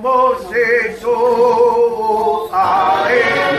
Moseso aelo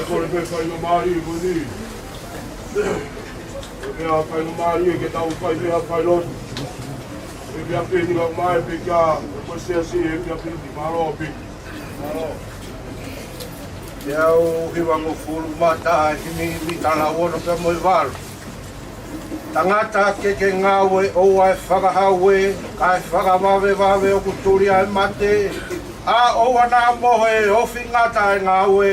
Kore kai no mari muni. Mea kai no mari ke tau kai mea kai lot. Mea peni ngā mai pe kia ko se si mea peni maro pe. Mea o hiwa mo fulu mata mi tala wono pe mo wal. Tangata ke ngawe o ai whakahawe, kai whakamawe o kuturi ai mate. A o wana mohe o whingata e ngawe.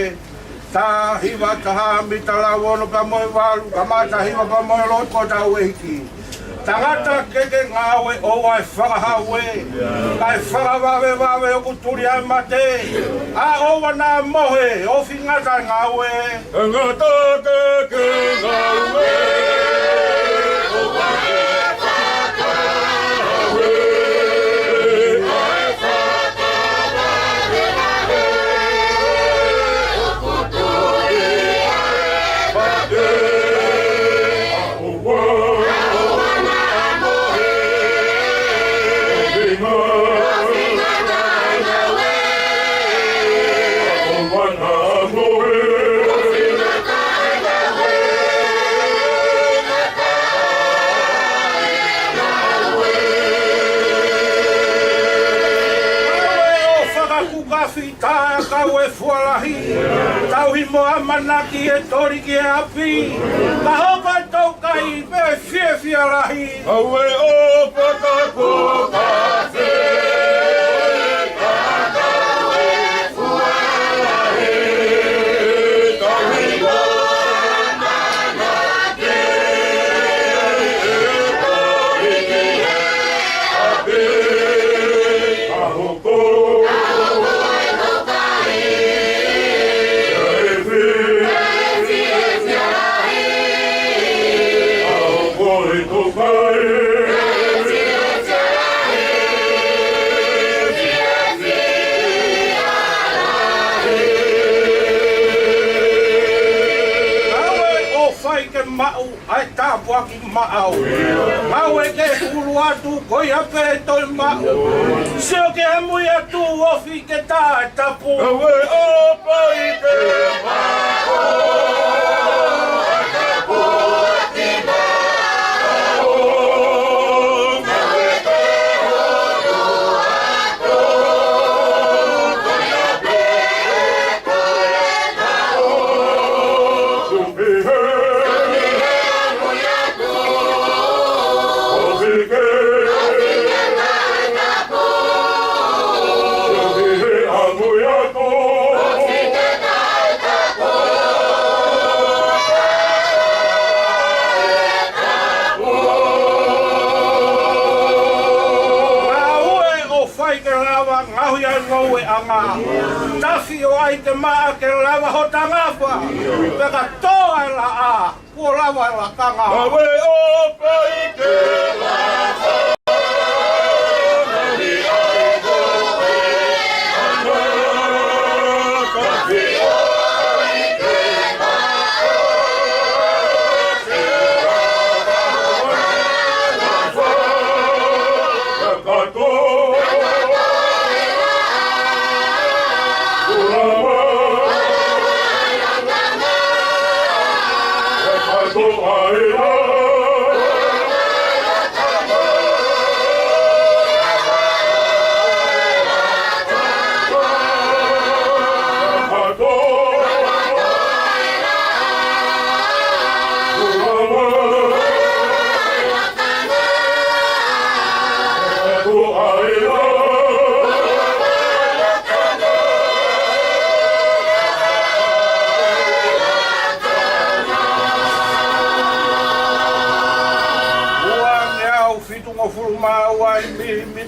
Ta hiwa taha mi tala wono ka moe walu, ka mata hiwa pa moe loko tau eiki. Tangata ke ngawe o ai whakahawe, kai whakamawe o kuturi ai mate. A o wana mohe o whingata e ngawe. Tangata ke ngawe. Kau e fualahi, tau hi moa manaki e tori ki e api. Ka hopa tau kai me fie lahi. Kau e opa kako kase. Kau e fualahi, tau hi moa manaki e tori ki e api. Ka hopa mau ai tapua ki mau mau e ke ulu atu koi ape toi mau seo ke amui atu ofi ke ta tapu Awe opa i te mau tapu ati mau Awe te horu atu koi ape toi mau Sumpi he ngoe anga tafi o ai te maa ke lava hota ngafa peka toa la a ko lava la kanga Awe opa i te lava Nani ai goe Ana Tafi o ai te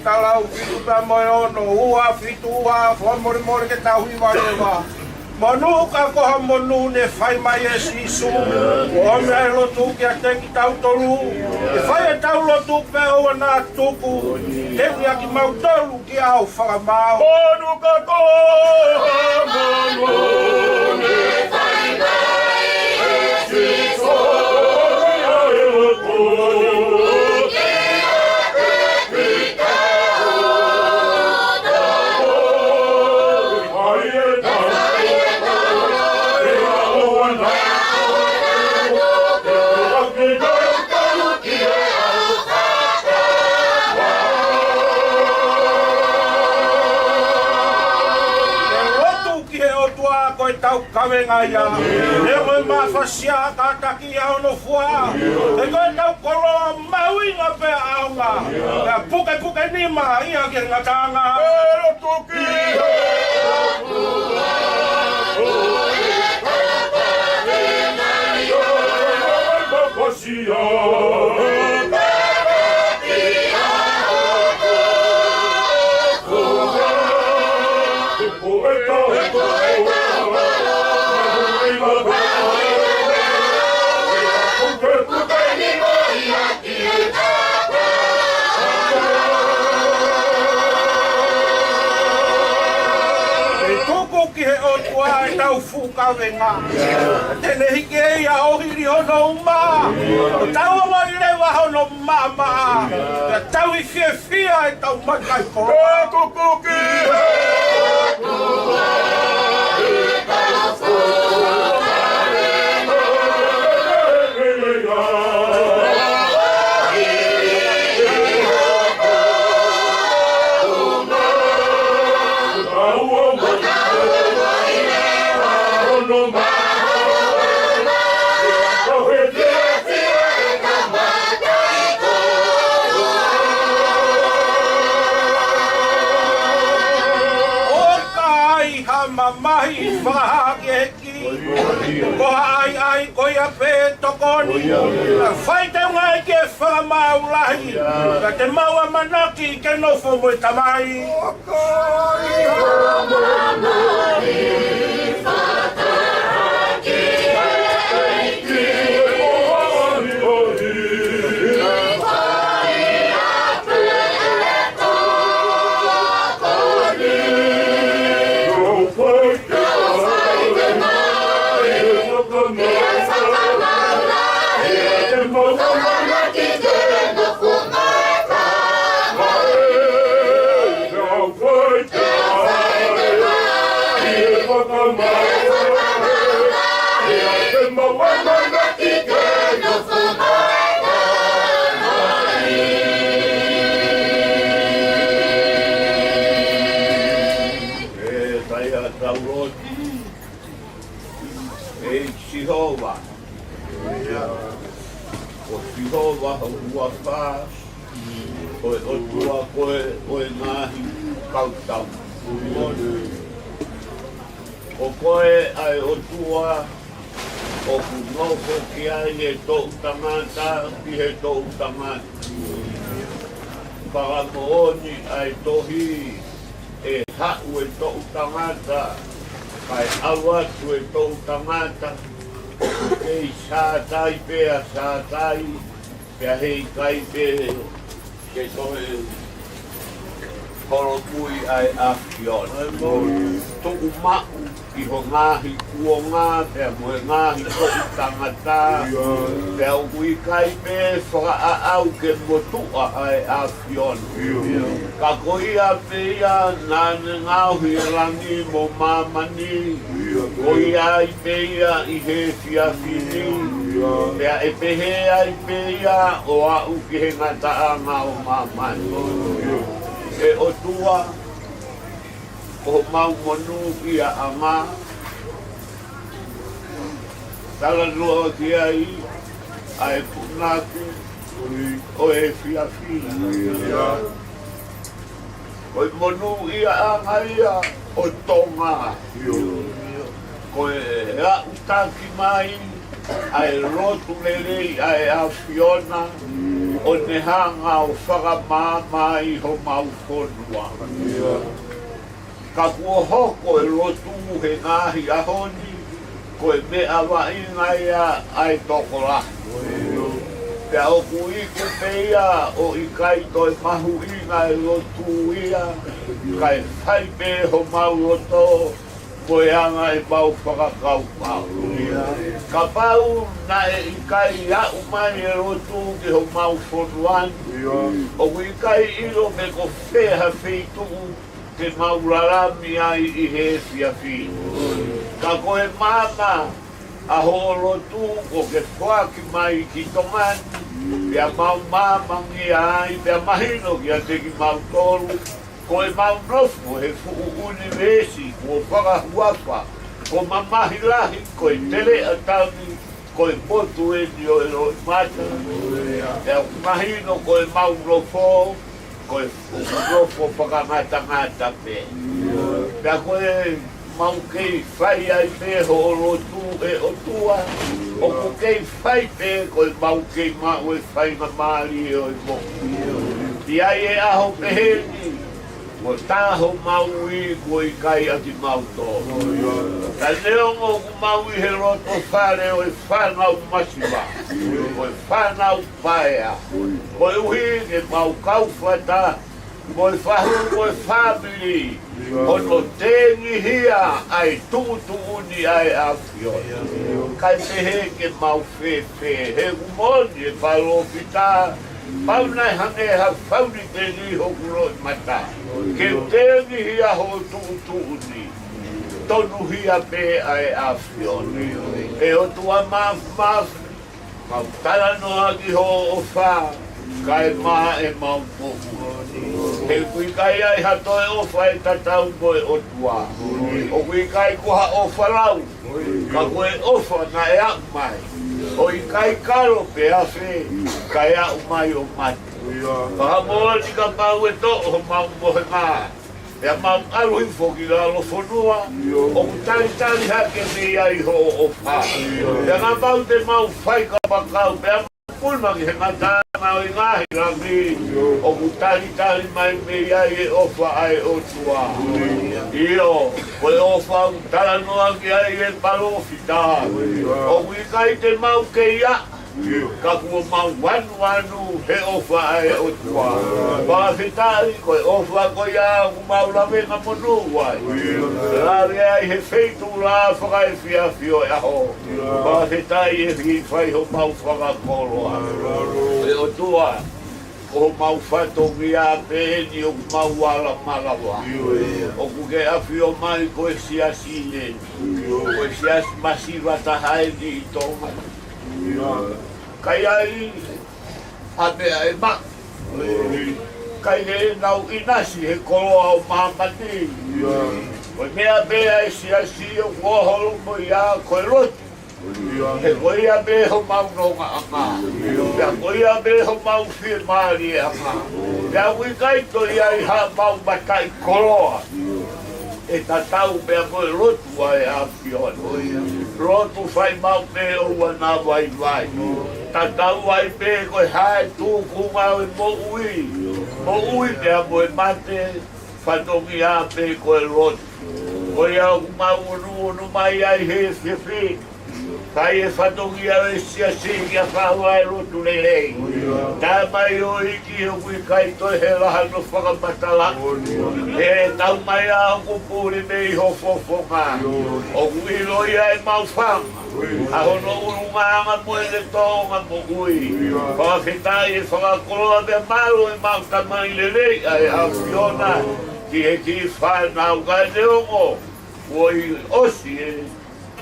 talau fitu pa mo ono ua fitu ua fo mori ke tau hi wa lewa manu ka ko ha manu ne fai mai e sisu o me lo tu ki ate ki tau tolu e fai e tau lo tu pe o na tuku te wi aki mau tolu ki au fa mau manu ka ko manu ne fai mai e sisu tau kawenga ia e koe mawhasia ka taki au no fua e koe tau kolo maui nga pe aunga e puke nima ia ke ngatanga e lo tuki tau fuka venga tene hike ia ohiri hono uma tau mo ile wa hono mama tau I fia e tau makai ko kukuki Mahi whakahaki ko ai ko ia pe tokoni whai te ngai ke whakamaulahi ka te maua manaki ke nofo mo tamai Hova hua wha, koe otua, koe ngahi kautau. O koe ai otua, o kunoko ki ai e tōu tangata, ki he tōu tangata. Whakamooni ai tohi e hau e tōu tangata, kai awatu e tōu tangata, kei sātai pēa sātai, pia hei kai pe ke toe horo pui ai a fiona. Tuku mau I ho ngahi kuonga, pia moe ngahi ko'i tangata, pia ui kai pe whaka a au ke motua ai a fiona. Ka koi a pe ia nane ngauhi rangi mo mamani, koi ai pe ia I he fiafini, pia e pehe ai pe ia o au ki he ngata a ngau mamani. E o tua, o mau monu ki a anga, tala roa ki ai, ai punaku, o e fiafini. Koi monu I a anga ia o tonga. Koi a utaki mai, ai rotu lelei ai a fiona, o ne hanga o whakamama i ho mau whonua. Ka kua hoko e lotu he ngahi ahoni, ko e mea wa inga ia ai toko la. Pea o kuiku peia o i kai toi mahu inga e lotu ia, kai whai pe ho mau loto, ko e anga e mau whakakau pau. Ka pau na e i kai ia umai e lotu ki ho mau whonuan, o i kai ilo me ko wheha whitu te mau rarami ai i he whiawhi. Ka koe mama, a holo tu ko ke whaki mai ki tongan, pia mau mamangi ai, pia mahino ki a te ki mau toru, ko e mau nofu he fuku univesi, ko whakahuafa, ko mamahi lahi, ko e tele atami, ko e potu e ni o e roi mata, pia mahino ko e mau rofo, ko e rofo whakamata pe. Pia ko e mau kei whai ai pe ho rotu e o tua, o ko kei whai pe ko e mau kei mau e whai na maari e o e mo. Ti ai e aho peheni, mo taho mau i ko i kai ati mau tō. Ta neongo ku mau i he roto whare o e whanau masiwa, o e whanau paea, o e uhi e mau kauwhata, mo e whahu mo e family, ono tengi hia ai tutu uni ai awhio. Kai pehe ke mau whewhe, he umoni e whalopita, pau nai hange ha whauri te ni hokuro i mata. Ke tengi hia ho tutu uni, tonu hia pe ai awhio. E o tua maf, mau tala noa ki ho o wha, kai maa e mau pohu. He kui kai ai hato e ofa e tatau koe o tua. O kui kai koha ofa lau, ka koe ofa na e au mai. O i kai karo pe awhi, kai au mai o mati. Pahamoa ni ka mau e to o mau mohe maa. Pea mau alu hifoki la lo whanua, o kutari hake me ai ho o wha. Pea ngā mau te mau whai ka pakau, pea pulmangi he ngātana o i ngahi rangi, o kutari mai me ai e ofa ai o tua. Io, koe ofa utara noa ki ai e palofita. O kui kai te mau ke ia, ka kua mau wanu he ofa ai o tua. Pāwhetari koe ofa koe ia ku mau lawenga monu wai. Rare ai he feitu la whakai whiawhio e aho. Pāwhetari e hi whai ho mau whakakoroa. E o tua, o mau whatongi a peheni o mau wala malawa. O kuke awhio mai koe siasine. Koe sias masiva tahaeni i tonga. Kai ai hapea e ma. Kai he nau inasi he koroa o mahamati. Koe mea bea e siasi o kuoholo mo ia koe roti. He koe ia be ho mau nonga anga. Pea koe ia be ho mau whirmaari e anga. Pea kui kai to ia i ha mau matai koroa. E tatau mea koe rotu ai a whiona. Rotu whai mau me o wana vai vai. Tatau ai pe koe hae tūku mau e mo ui. Mo ui mea moe mate, whatongi a pe koe rotu. Koe au mau unu mai ai he whiwhi. Kai e whatongi au e siasi a whahua e rotu lelei. Tā mai o iki o kui kai toi he laha no whakamatala. He tau mai a o kupuri me i ho fofonga. O kui loia e mau whanga. A hono urunga mo e le tonga mo ui. Pāwhetai e whakakoroa me maru e mau tamai lelei ai a whiona. Ki he ki whanau kai te ongo. Oi osi e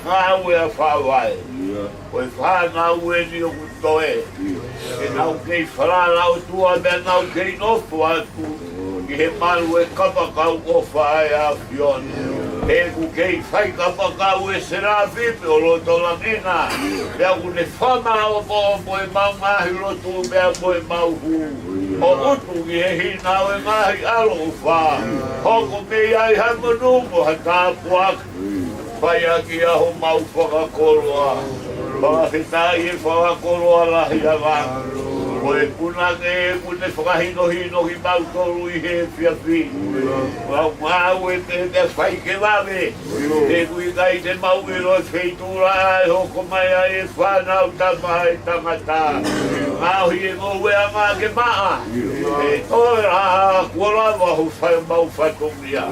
ngā ue a whawai. Oi whanau e ni o kutoe. E nau kei wharala o tua mea nau kei nofu atu. Ki he maru e kapakau o whae a whiona. He ku kei whai kapakau e serafipe o roto langina. Mea ku ne whama o mo e mau ngahi rotu mea mo e mau hu. O utu ki he hinau e ngahi alo o wha. Hoko me ai hai manumu ha tāpuaka. Whai aki aho mau whakakoroa. Pāwhetai e whakakoroa lahi a wā. Koe kuna ke kune whakahino ki mautoru I he whiawhi. Wau mau e te whai ke wawe. Te kui kai te mau I roi wheitura ai hoko mai ai e whanau tamai tangata. Ngau hi e ngau ea ngā ke maa. E toi raha kua wahu whai mau whatongia.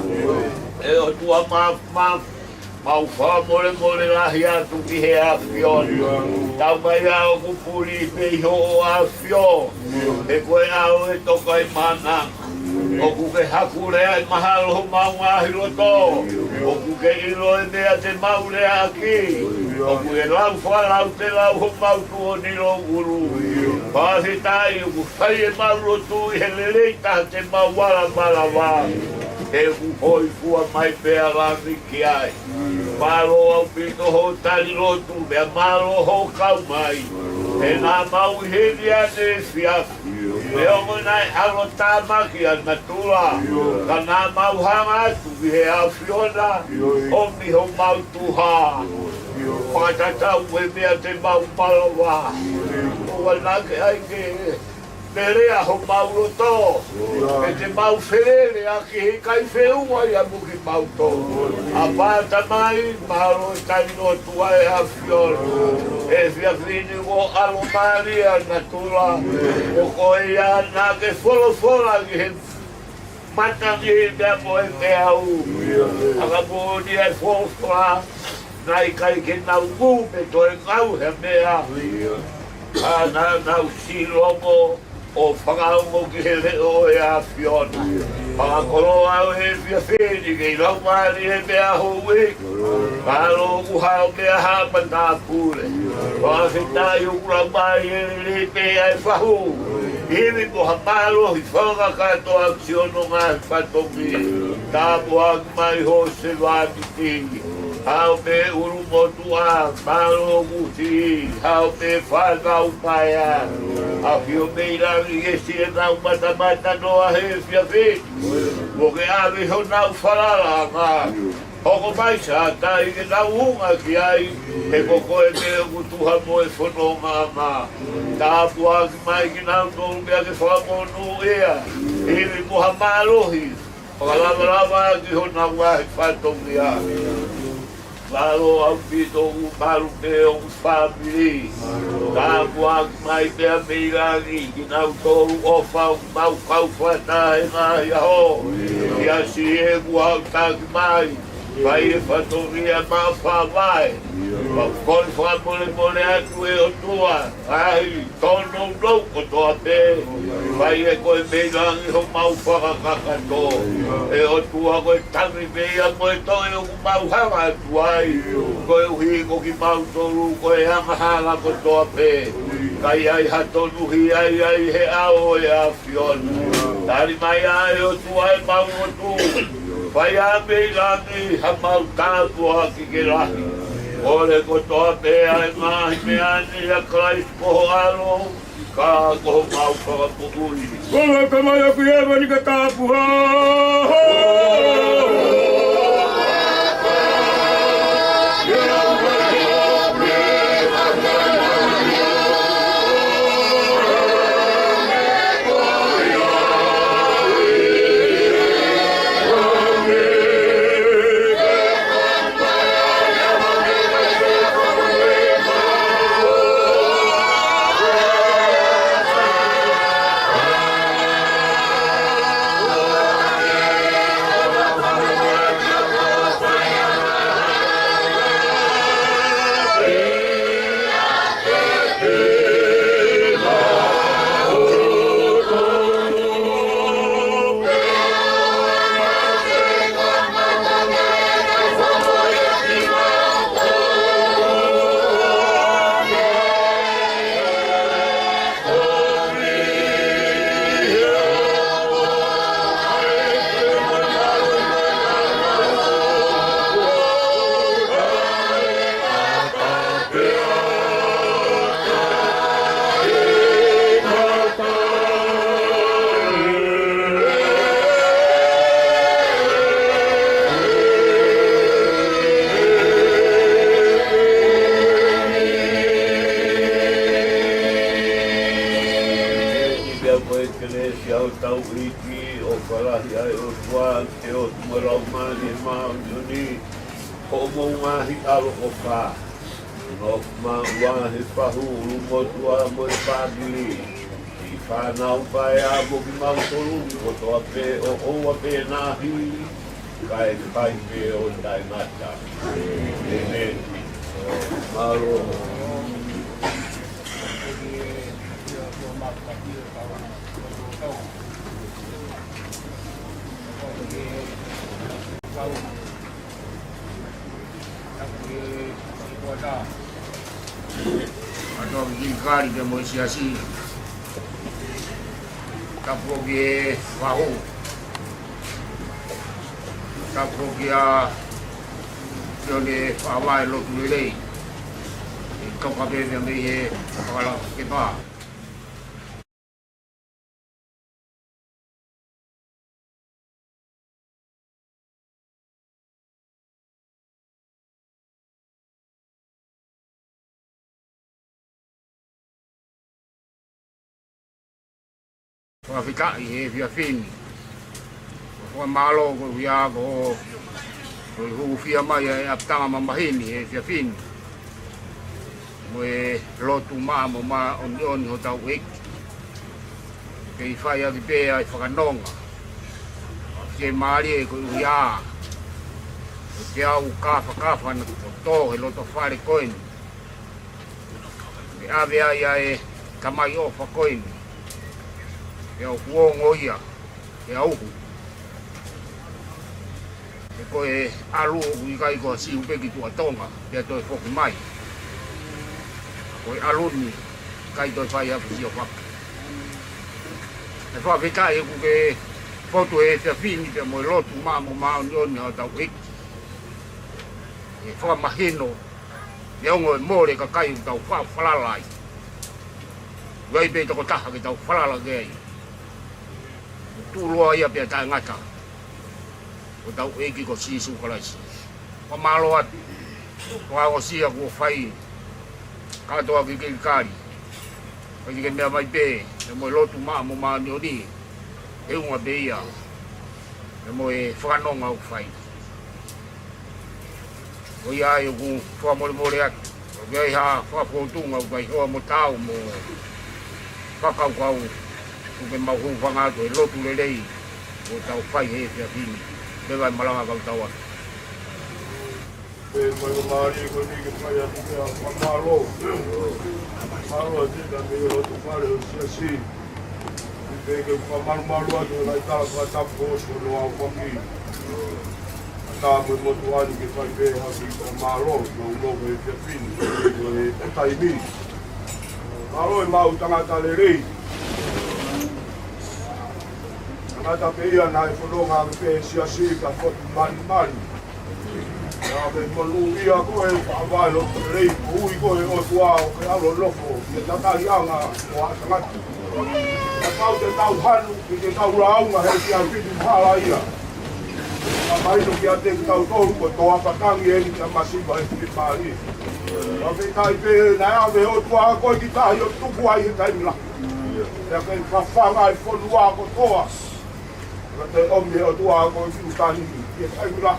E o tua mau wha more lahi atu ki he a whioni. Tau mai ao kupuri peiho o a whio. E koe ao e toka I mana. O kuke haku rea I mahalo mau ngahi roto. O kuke ilo e mea te mau rea aki. O kuke lau whalau te lau ho mau tuo ni lo uru. Pāhi tai o kukai e mau rotu I he leleita te mau wala wā. E hoi fua mai pēa rāmi ki ai. Mālo au pito ho tari rotu, mea mālo ho kau mai. E nā mau I heni ane e whiafu. E ongo nai alo tāmaki ana tula. Ka nā mau hanga atu ki he a whiona. Omi ho mau tuha. Whakatatau e mea te mau malawa. Ua nake ai ke Perea ho mau roto. E te mau wherere a ki he kai wheunga I amu ki mau tō. A pāta mai, mālo e tani no tua e a whioro. E whiawhini o alo maria na tula. O koe ia nā ke wholo ki he matangi I mea mo e me au. Aka mōni e wholofola. Nai kai ke nau mū me to e ngau he mea. A nau sirongo. O whakaongo ki he leo e a whiona. Whakakoro au he whiawhini kei lau maari he mea hoi. Kālo kuhao mea hapa nā pūre. Whakawhitai o kura mai e le mea e whahu. Iwi moha mālo hi whanga katoa kiono ngā whatongi. Tāpo aki mai ho se wātiti. Hau me uru motua, mālo muti. Hau me whanau mai a. A whio meirangi e si e nau mata noa he whiawhini. Mo ke awe ho nau wharara ngā. Hoko mai sa tai ke nau unga ki ai. He koko e mea kutuha mo e whanonga ngā. Tāpu aki mai ki nau tolu mea ke whamonu ea. Iwi moha mālohi. Whakalawarawa aki ho nau ngahi whatongi a. Mālo au pito u maru me o whamiri. Tāpu aki mai mea meirangi ki nau tolu o whau mau kau whata he ngahi aho. Ia si e kuhau taki mai. Vai e whatoria mā whawai. Koi whamole atu e o tua. Ai, tono loko toa pē. Vai e koe meirangi ho mau whakakakato. E o tua koe tangi mea koe toi o ku mau hanga atu ai. Koe uhiko ki mau toru koe hanga ko toa pē. Kai ai hatonu hi ai he ao e a whiona. Tari mai ai o tua e mau o tu. Vai a meirangi ha mau tāpu aki ke rahi. Ore ko toa pēa e mahi mea ni a Christ koho alo. Ka koho mau whakapuhui. Konga ka mai aku e mani ka tāpu ha. mo ngahi alo o pa. No ma he pahulu mo tua mo pagili. I whanau pai a mo ki mau tolu o toa pe o pe nahi. Kai pai pe o tai ngata. Amen. Malo. Atau jingkari ke moisiasi kapro ke wahu kapro ke jone pawai lo tulei kau kabe yang dia kalau kita Afrika he via fin ko malo ko via ko hu via mai aptanga mamahini he via fin mo lotu ma on ho tau week ke fai a pe ai whakanonga ke mari ko via ke au kafa na to he loto fare coin ke avea ia kamai o fa coin e o kuongo ia, e auhu. E koe alu o kui kai koa si upeki tua tonga, pia toi foki mai. Koe aluni, kai toi whai apu si o whaka. E whawhikai e kuke foto e te whini te moe lotu mo mao nioni o tau hiki. E whamahino, e ongo e more ka kai u tau whalalai. Wai pe toko taha ki tau whalala gei. Tulua ia pia tai ngata. O tau eki ko sisu kalaisi. O malo atu. O ako siya ko whai. Katoa ki kikari. Kasi ke mea mai pe. E moe lotu mo maa nioni. E unga pe ia. E moe whanonga o whai. O ia e ku whamore atu. O gai ha whapotunga o kai hoa mo tau mo whakaukau. Kuke mahu whangato e lotu lelei o tau whai he pia whini. Lewa malanga kau tau atu. E mai o maari ko ni ke mai atu ke a whamalo. Malo a tika me o lotu whare o siasi. I pe ke whamaru atu lai tā kua tapu osu no au whangi. Tā mui motu anu ke whai pe haki o malo no ulogo e pia whini. E taimi. Malo e mau tangata lerei. Nata pe ia nai whanonga pe siasi ka whotu mani. Nā pe monu ia koe whaavai lo rei hui koe o tua o ke alo lofo. Ke tatari anga o atangatu. Ka tau te tau hanu ki te tau raunga he ki a whitu mhala ia. Ka maino ki a te ki tau toru ko toa patangi e ni ka masiva e whitu mhali. Ka pe tai pe nai ave o tua koe ki tahi o tuku ai he taimila. Ka pe whawhanga e whonua ko toa. Te omne o tua ko fiu tani ki ai mula.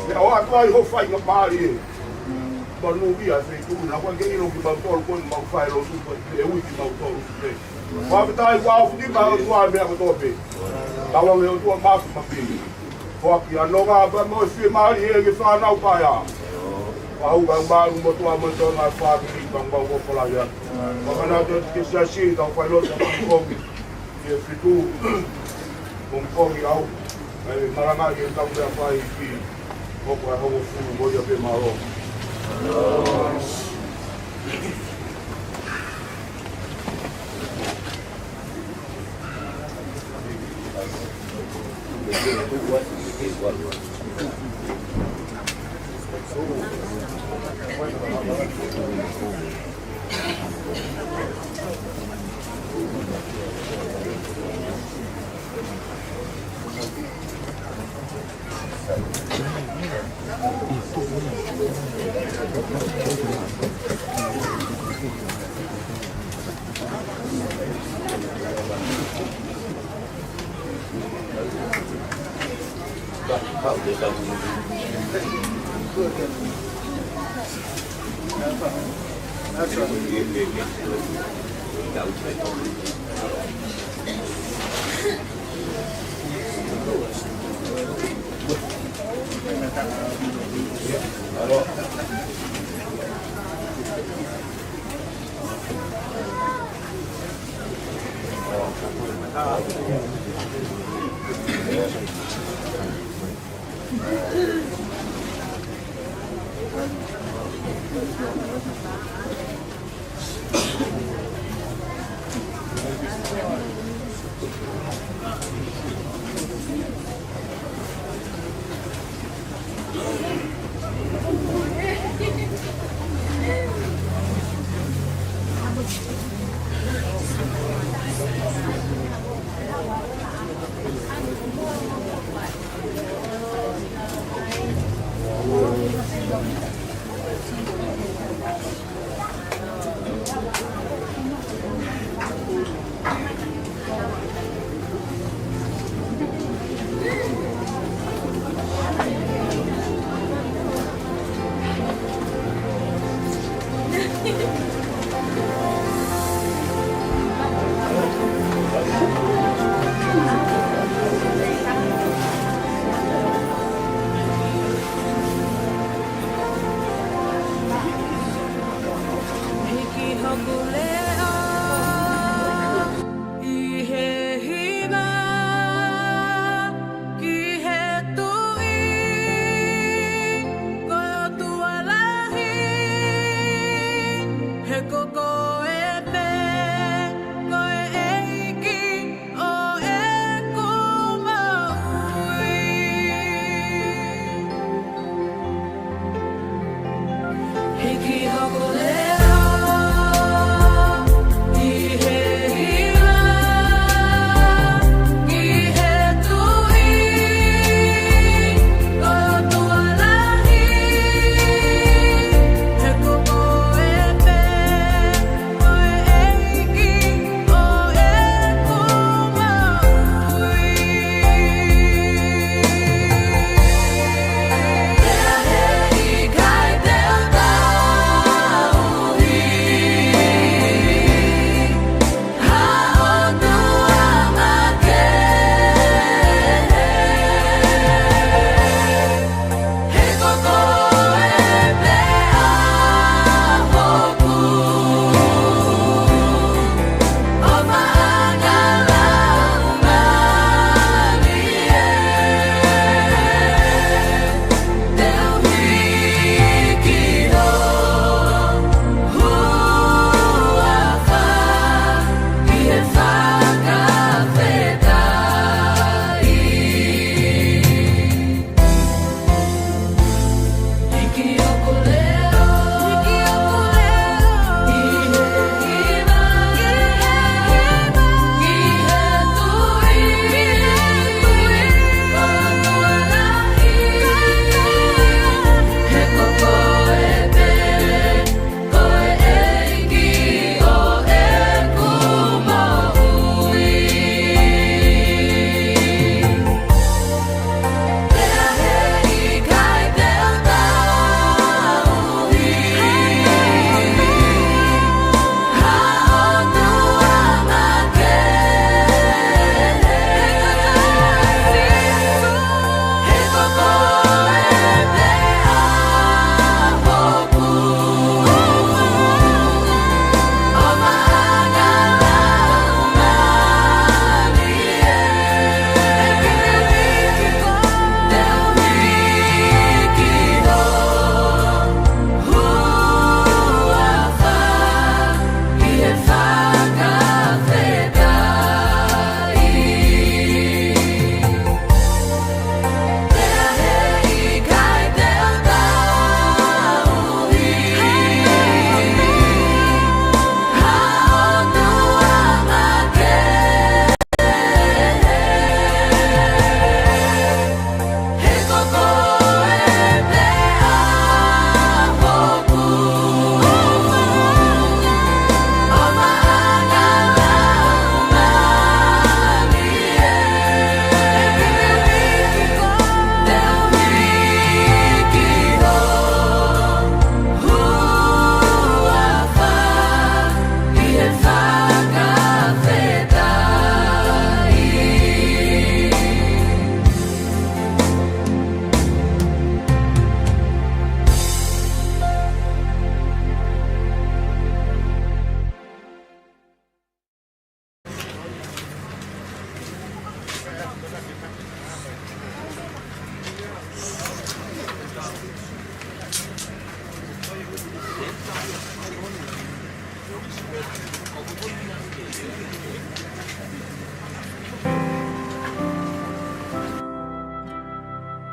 E o atua I ho whai ngā pāri e. Manu ia e tu na ko ke iro ki bautoro ko mau whai lo tu e ui ki bautoro tu. Wa tai wa fu di ba o tua me ko tope. Tawa me o tua ma fu mapi. Ko ki anonga ba mo fi mari e ki fa na pa ya. Wa hu ba ba mo tua mo to na fa ki bang bang ko la ya. Wa kana to ki sia si ta fa lo ta ko ki. Ki fitu con pochi au maranga che sta un fai qui o qua ho fu voglio per malo How did that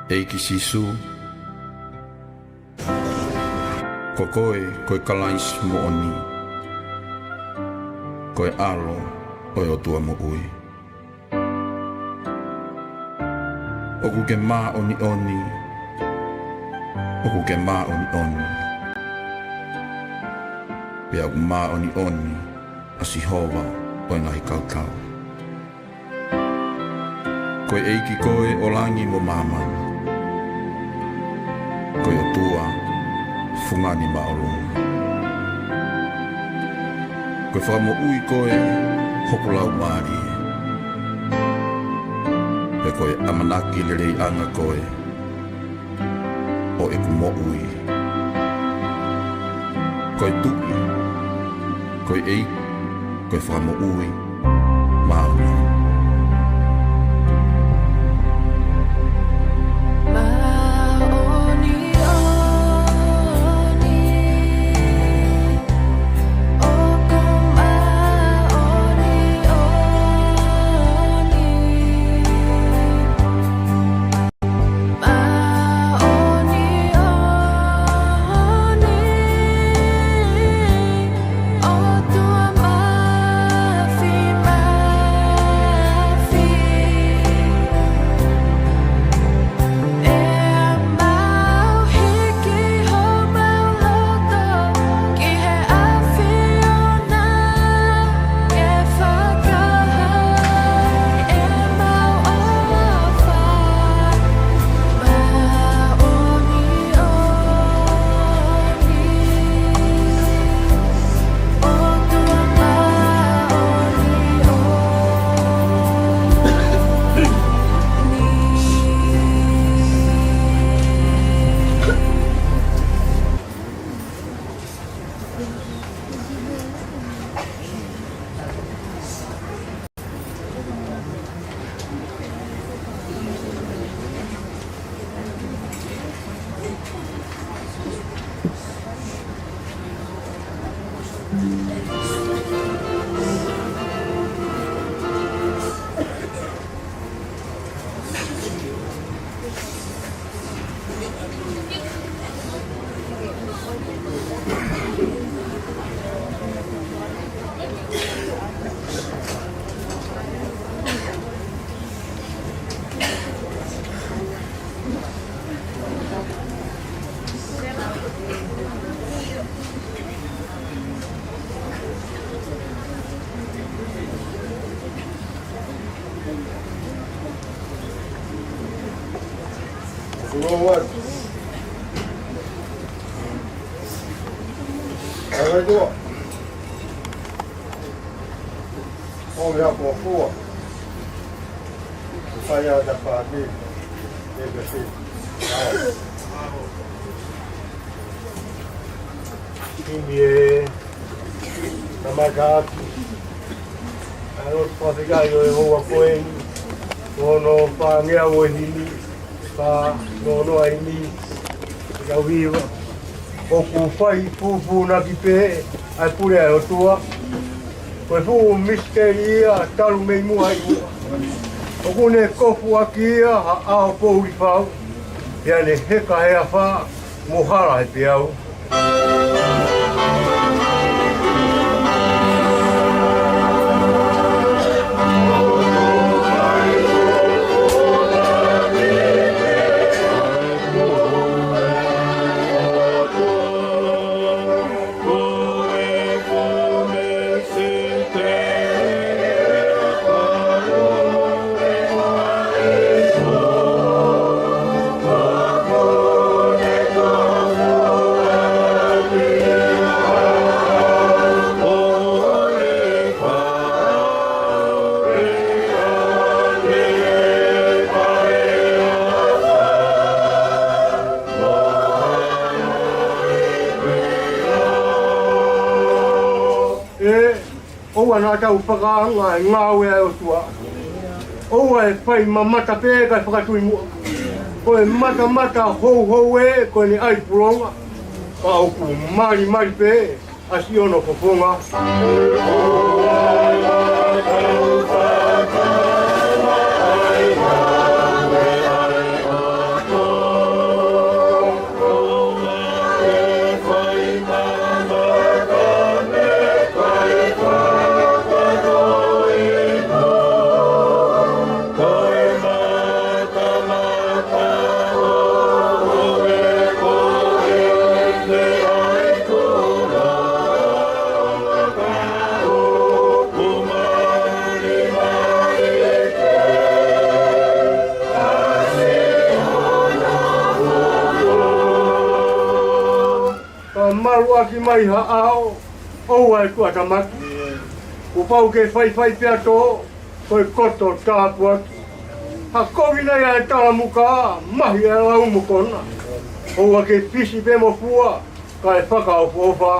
Eiki sisu koe kalais mo oni koe alo oe o tua mo ui oku ke mā oni oni oku ke mā oni oni pe aku mā oni oni a Sihova oe ngahi kautau koe eiki koe o langi mo mamani koe o tua fungani maolunga koe whamo ui koe hokulau maari pe koe amanaki lerei anga koe o eku mo ui koe tuki koe ei koe whamo ui maolunga Agora, olha por fora, saia da parte, deve ser. Quindi, la magati, allora poi io poi non fa niente di fa non hai ni ya viva o ku fai fu na ki pe ai pure o tua ko fu misteria talu me mu ai o ku ne ko fu aki a po i fa ya ne he ka he fa mo hala e pe au Tau whakaanga e ngāwe au tua. Oua e whai mamata pē kai whakatui mua. Ko e mata hou e ko ni ai puronga. ka oku mari mari pe asi ono poponga. Maru aki mai ha'ao, o ai kua tamaki. Upau ke whai pia tō, koi koto tāpu aki. Ha kovina ia e tala muka, mahi e lau mukona. O ke pisi pe mo fua, ka e whakaofofa.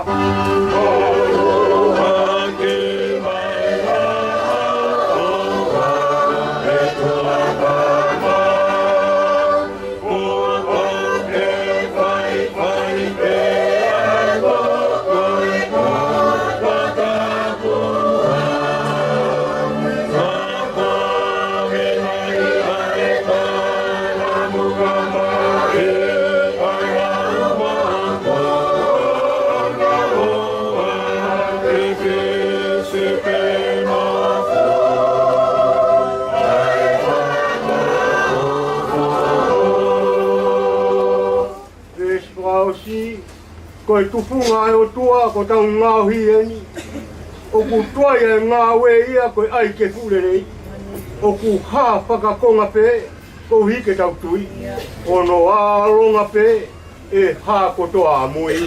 Koe tupunga e o tua ko tau ngāhi eni. O ku tuai e ngāwe ia koe ai ke furerei. O ku hā whakakonga pe, ko hike tau tui. O no āronga pe, e hā kotoa mui.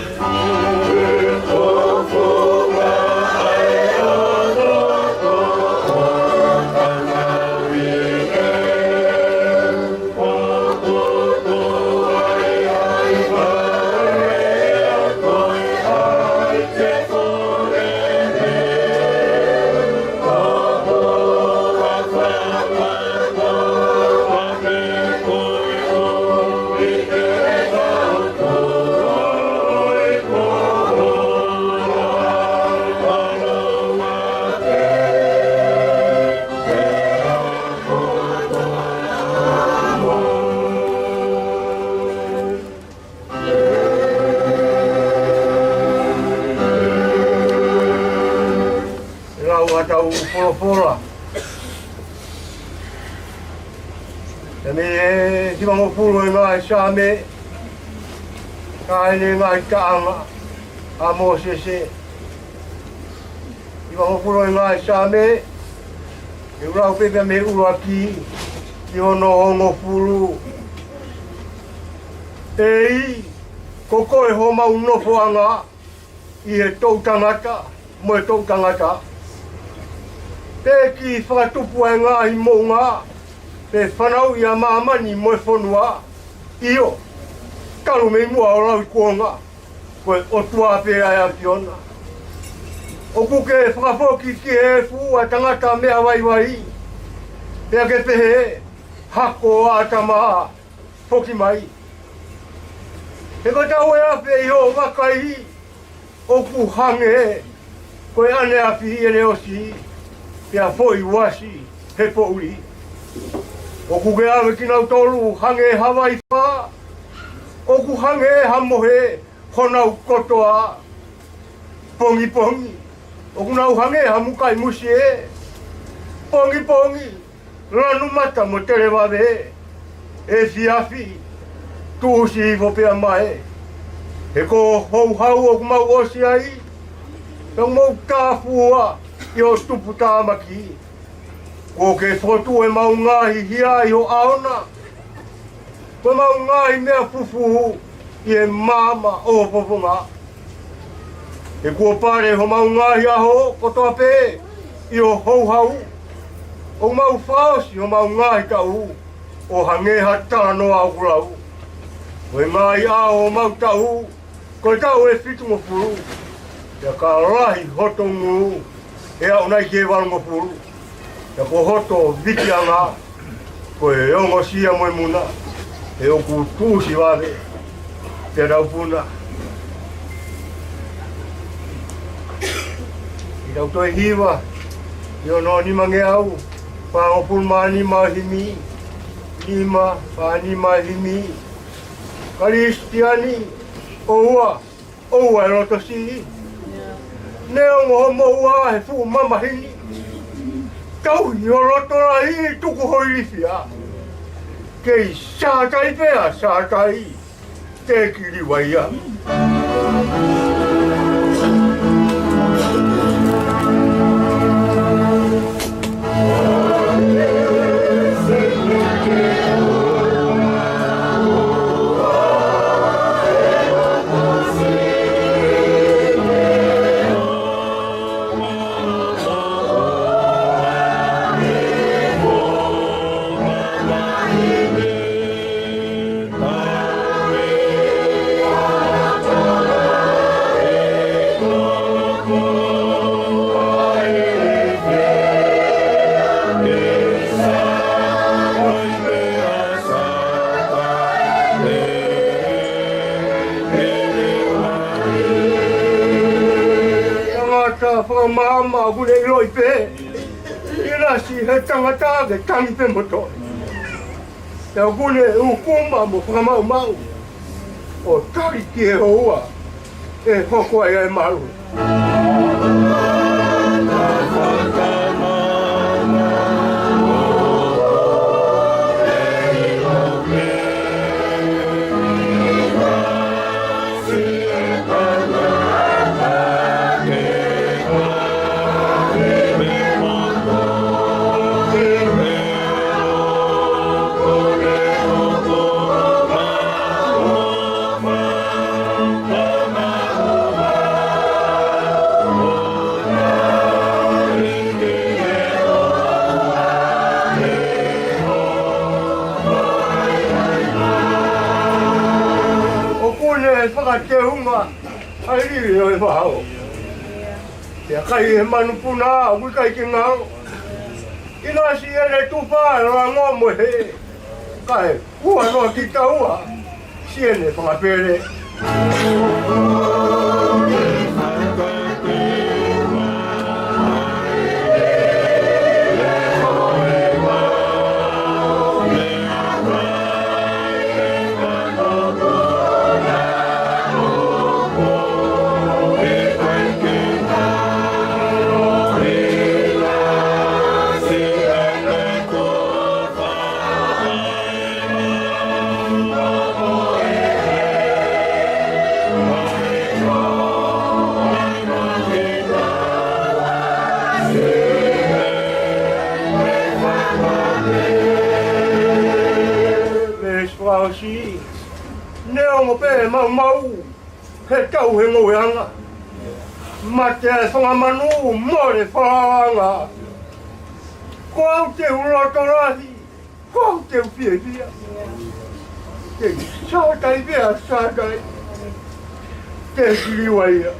Tau fora. E me e si mango puro e mai sa me. Ka ene mai taanga. A mo se se. Si mango puro e mai sa me. E urau pepe me ura ki. I ono hongo puro. E i. Koko e ho mau nofo anga. I e tau tangata. Mo e tau tangata. Te ki whakatupu e ngāhi mō ngā, te whanau i a māmani mo e whanua, io, karu mei mua o rau i kuonga, koe o tua pe ai a fiona. O kuke whakapoki ki e fu a tangata mea waiwai, pea ke pehe, hako a tama, poki mai. He katau e ape i o wakai, o ku hange, koe ane api i ene osi, pea foi wasi he pouri. O ku ke awe ki nau tolu hange Hawaii wha. O ku hange hamohe honau kotoa. Pongi pongi. O ku nau hange hamukai musi e. Pongi pongi. Ranu mata mo tere wawe. E fiafi. Tuusi hivo pea mai. He ko hou hau o ku mau osi ai. Tau mau tāfua. I o tupu tāmaki. Ko ke whotu e mau ngāhi hia i o aona. Ko mau ngāhi mea fufu i e māma o poponga. E kua pare ho mau ngāhi aho kotoa pē i o houhau. O mau whaosi ho mau ngāhi tau o hangeha tāno au kurau. Ko e ngāhi aho o mau tau ko tau e fitu mo puru. Ia ka rahi hoto ngu. E au nai ke warongo puru. Ia ko hoto viki anga. Ko e ongo sia moe muna. E o ku tūsi wawe. Te rau puna. Ila utoi hiwa, yono ni mange au, pangopul mani mahimi, lima pani mahimi, Kristiani, oua roto si, neo mo oua he fu mama hini, kau yoroto rai tuku hoilifia, kei sātai pea sātai, te kiri waia. Mama gule loi pe ila si he tangata ke tangi pe moto ya gule ukuma mo kama mau o kari ki hoa e hoko ai maru te hunga ai ri oi mau ya kai e manu puna ui kai ki ngau ina si ele tupa la ngomo he kai ua no ki taua si ele pangapere Neo pe mau he tau he ngoanga mate songa manu more whaanga ko au te urotorahi ko au te upia te sātai pia sātai te kiriwaia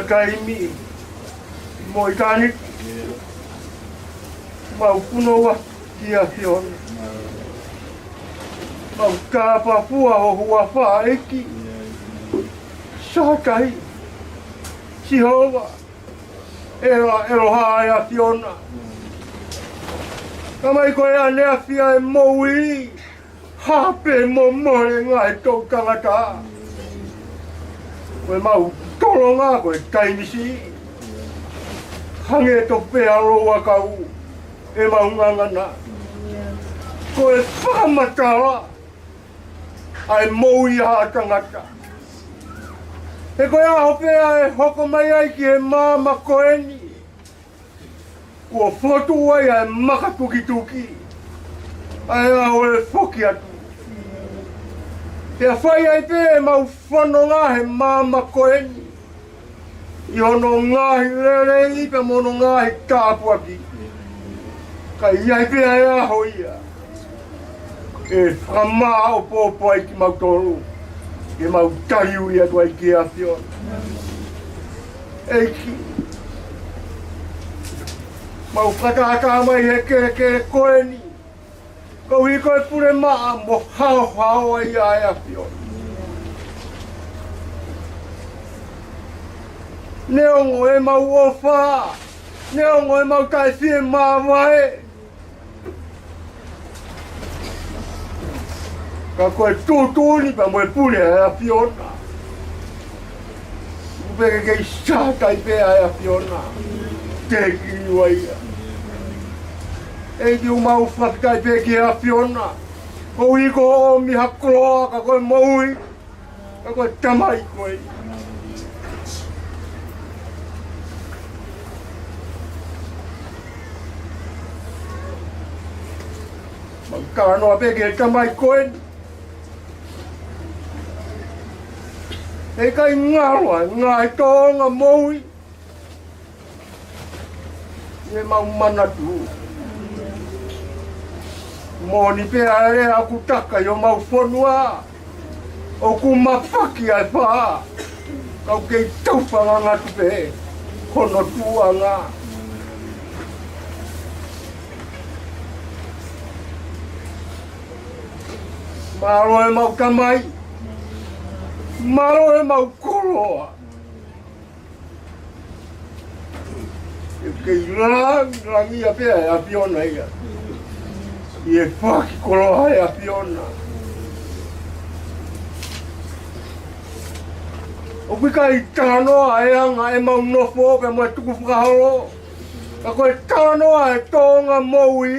taimi mo itani mau kuno wa kia fiona mau kapa pua o hua wha eki sātai si hoa ero haia fiona kamai koe a nea fia e moui hape mo more ngai tau tangata koe mau tolo ngā koe taimisi hange to pēa roa kau e maungangana Ko e whakamatara ai mou i ha tangata. He koe aho pēa e hoko mai ai ki he māma koeni. Ua whotu ai ai makatuki-tuki. Ai aho e whoki atu. Pea whai ai pē e mau whano ngā he māma koeni. I hono ngāhi rerei pe mono ngāhi tāpuaki. Ka iai pēa e aho ia. E whamā o pōpō ai ki mau toru. E mau taiu ia tu ai ki a whiona. Eiki. Mau whakahaka mai he kere koeni. Kau i koe pure maa mo hao ai ai a whiona. Neongo e mau ofa. Neongo e mau tai whie maa wae. Ka koe tūtūni pa moe pule a whiona. Upeke kei sātai pēa a whiona. Te ki waia. Ei ki umau whakai pē ki a whiona. Ko i ko o mi hakoloa ka koe maui. Ka koe tamai koe. Makanoa pē ki tamai koe. Hei kai ngaroa, ngai tonga moui. Ie mau manatu. Moni pēa ere aku taka yo mau whanua. O ku mawhaki ai wha. Kau kei taupanga ngatu pē. Kono tuanga. Maro e mau tamai. Maro e mau koroa. E kei rangi a pēa e a whiona ia. I e whaki koroa e a whiona. O wika i tānoa e anga e mau nofo pe moe tuku whakahoro. Ka koe tānoa e tōnga moui.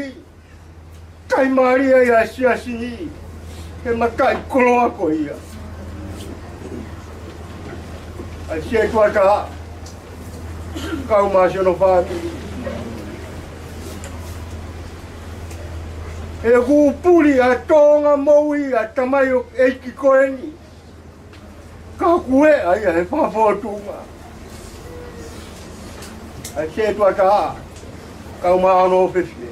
Tai maria i a siasi. He matai koroa ko ia. Ai se tuata kau masio no family. E ku puli a tonga moui a tamai o eiki koeni. Ka kue ai he whawhotunga. Ai se tuata kau maano ofisne.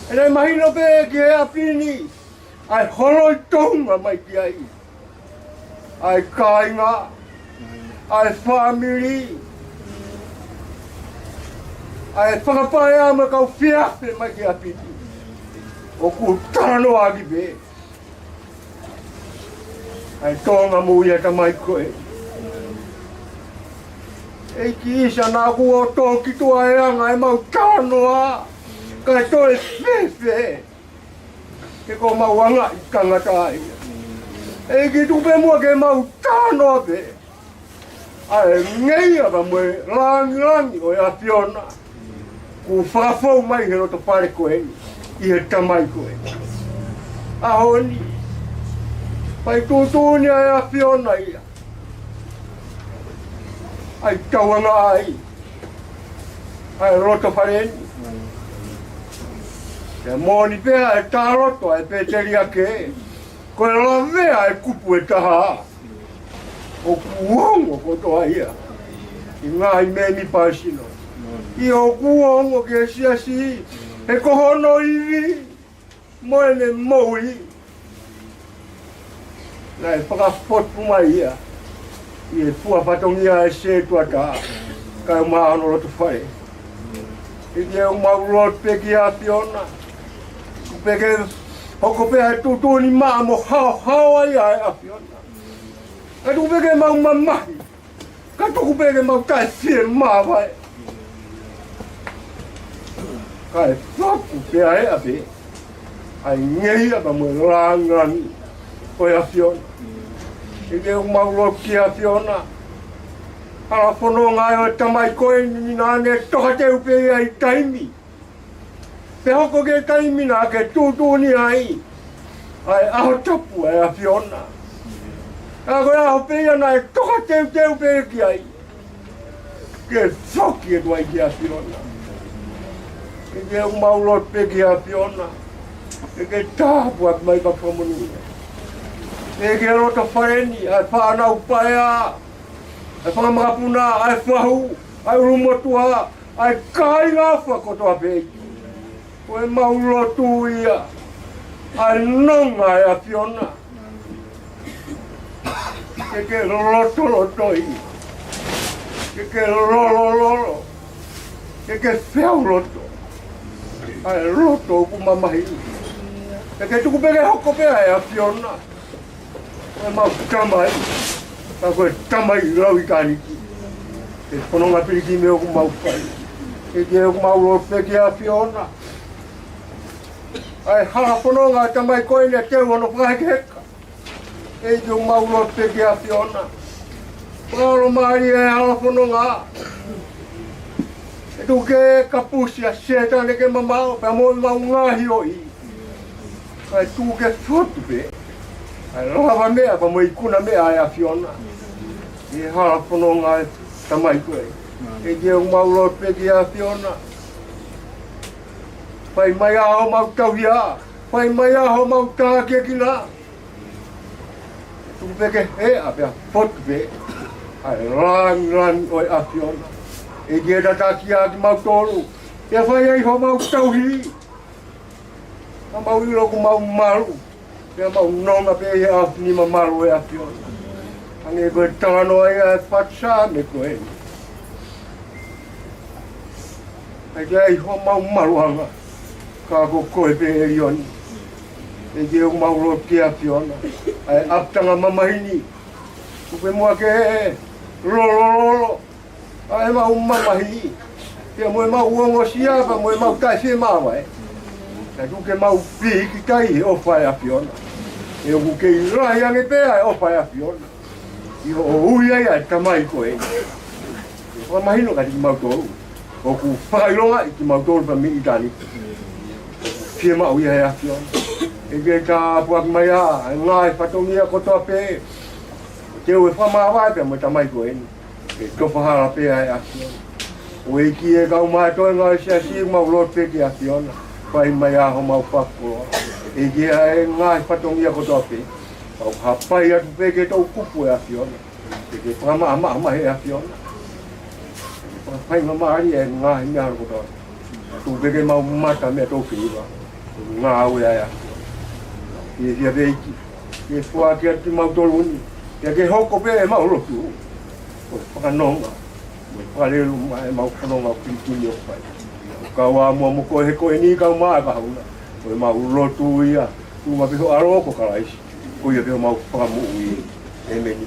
E nei mahino pe ki he apini. Ai holoi tonga mai ki ai. Ai kāinga, ai whamiri, ai whakapai ama kau whiawhi mai ki apiti. O ku tāno agi be. Ai tonga mui ata mai koe. Ei ki isa nā ku o tōki tua e anga e mau tānoa. Kai toi whewhe. Ke ko mau anga i kangata ai. Ei ki tupe mua ke mau tānoa pe. Ai ngei ava moe rangi o a whiona. Ku whakafau mai he roto pare koe i he tamai koe. Ahoni. Pai tūtūni ai a whiona ia. Ai tauanga ai. Ai roto pareni. Te moni pēa e tāroto ai pēteri ake. Koe lavea e kupu e taha. O kuongo kotoa ia. I ngai me mi pasino. I o kuongo ke siasi. E kohono iwi. Moene moui. Nai whakafotu mai ia. I e puapatongia e se tuata. Kai maano roto whare. I ke o maurot peki a Fiona. Peke hoko pēa e tūtūni maa mo hao ai ai a Fiona. Ka tuku peke mau mamahi. Ka tuku peke mau kai whie maa vai. Ka e whaku pēa e a pe. Ai ngei a pa moe rangi oi a Fiona. Eke o maurot ki a Fiona. Hala whono ngai o tamai koe ni nane toka te upe ai taimi. Pe hoko ke taimina ke tūtūni ai. Ai aho tapu ai a Fiona. A koe aho peia na e toka teu pe ki ai. Ke whoki e tuai ki a Fiona. E ke au maulot pe ki a Fiona. E ke tāpu ak mai ka whamunu. E ke roto whareni, ai whanau paea. Ai whangamapuna, ai whahu, ai urumotua, ai kai ngā whakotoa peki. Koe maulotu ia. Ai nonga e a Fiona. Ke loto i. Ke lolo. Ke whiau loto. Ai loto ku mamahi. Ke tuku peke hoko pea e a Fiona. Koe mau tamai. Ka koe tamai lau i kāniki. Ke whanonga piriki meo ku mau pai. Ke ku mau lo peke a Fiona. Ai hala whanonga tamai koe ne teu ono whakaheke heka. E te mau lo peke a Fiona. Whakaro maari e hala whanonga. E tu ke kapusi a setane ke mamao. Pea moi mau ngahi o i. Ai tu ke whotu pe. Ai lava mea pa moi kuna mea e a Fiona. E hala whanonga e tamai koe. E te mau lo peke a Fiona. Pai mai aho mau tauhia, pai mai aho mau tākia ki nā. Tuku peke he a pia potu pe, ai rang oi a Fiona. E kia tākia ki mau tōru, e whai ei ho mau tauhi. A mau ilo ku mau maru, pia mau nonga pe he a nima maru e a Fiona. Ange koe tāno ai a whatsa me koe. Ai kia ei ho mau maru hanga. Ka ko koe pe e rioni. E ke o mauro ki a Fiona. Ai aptanga mamahini. Kupe mua ke lolo. Ai mau mamahini. Pia moe mau uongo siapa, moe mau tai se mawa e. E kuke mau piki kai o whai a Fiona. E o kuke i rahi ange pea e o whai a Fiona. I o ui ai tamai koe. E mamahino ka tiki mau tōru. O ku whakailonga i ki mau tōru pa mi i tāni. Pia mau ia e a Fiona. E ke ka puak mai a, ngai whatongia kotoa pe. Teo e whamawai pe mo tamai ko eni. E tofahara pe a e a Fiona. O e ki e kau mai toi ngai sia si mau lot pe ki a Fiona. Pai mai a ho mau whakoroa. E ke a e ngai whatongia kotoa pe. Au hapai atu pe ke tau kupu e a Fiona. E ke whamama he a Fiona. Pai mamari e ngai mea kotoa. Tu pe ke mau mata mea tau whiwa. Ngā au e aia. Ie hia veiki. Ie whua ki ati mau toluni. Ia ke hoko pe e mau lotu. Koe whakanonga. Koe whakarelu e mau whanonga o Pilipini o pai. Ka wā mua mo koe he koe ni kau maa ka hauna. Koe mau lotu ia. Tūma peho aroko ka raisi. Koe ia peho mau whakamu ui. E meni.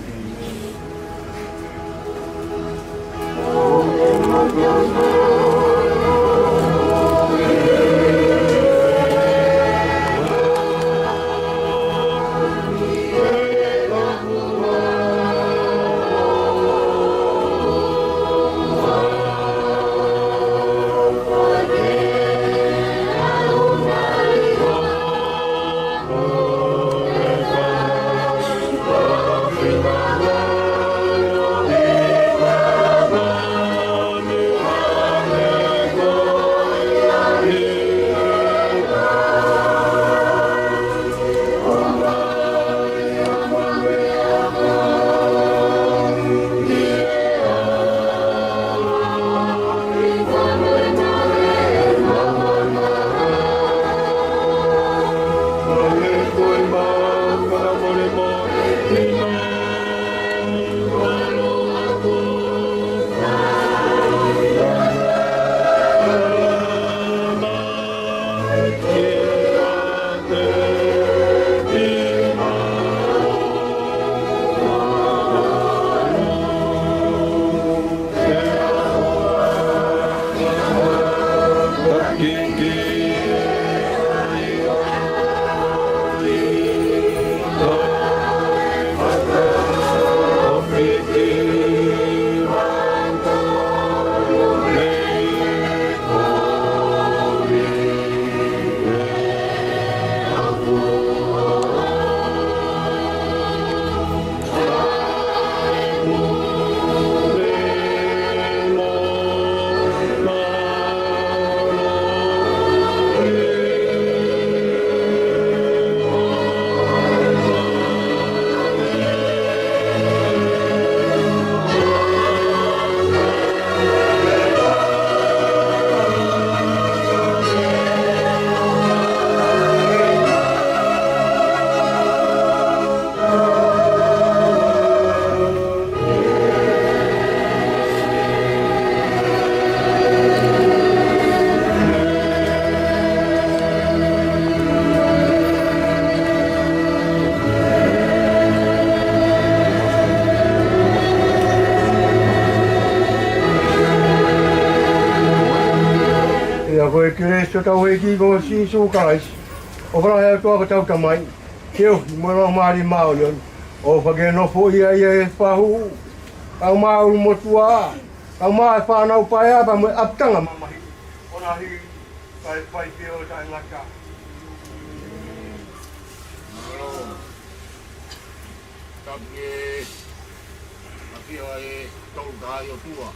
Ia koe kere so tau e ki ko si so kai. O fara he to ka tau tamai. Keu mo no mari mau yon. O fage no fo ia e pahu. Kau mau mo tua. Kau mai fa na upaya ba mo aptanga mama. Ona hi pai ke o tai laka. Tapi ai tau dai o tua.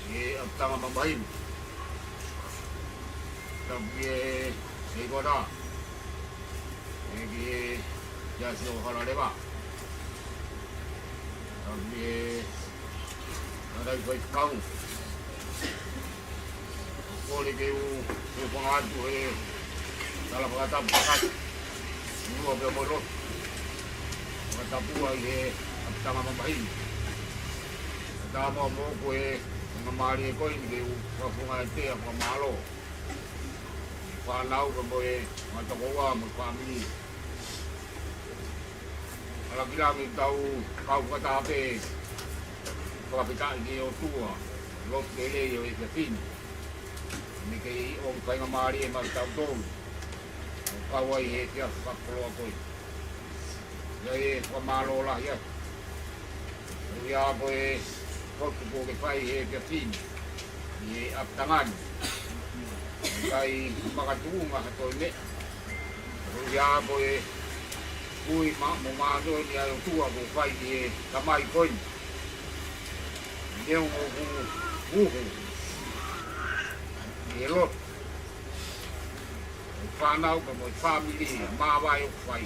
E aptanga mamahin. Tapi e goda. E ya si o hala leva. Tapi ada koi kau. Boleh ke u pengadu dalam kata pakat. Dua bermolot. Kata buah aptanga mamahin. Kata mau koe ngamari ko ini ke funga te apa malo. Palau ko boe matakowa mo family. Ala bilang tahu kau kata apa? Kau pita ini o tua. Lot kele yo ke fin. Ni ke o kai ngamari ma tau to. Kau ai dia paklo ko. Jadi pamalo lah ya. Ya boe kau ke pai ke fin. Ni aptangan. Kai makatunga to ne. Ya boe kui mo do ni ayo tua ko pai ni kamai koin. Deu o ni lo. Fanau ko mo family ma vai o pai.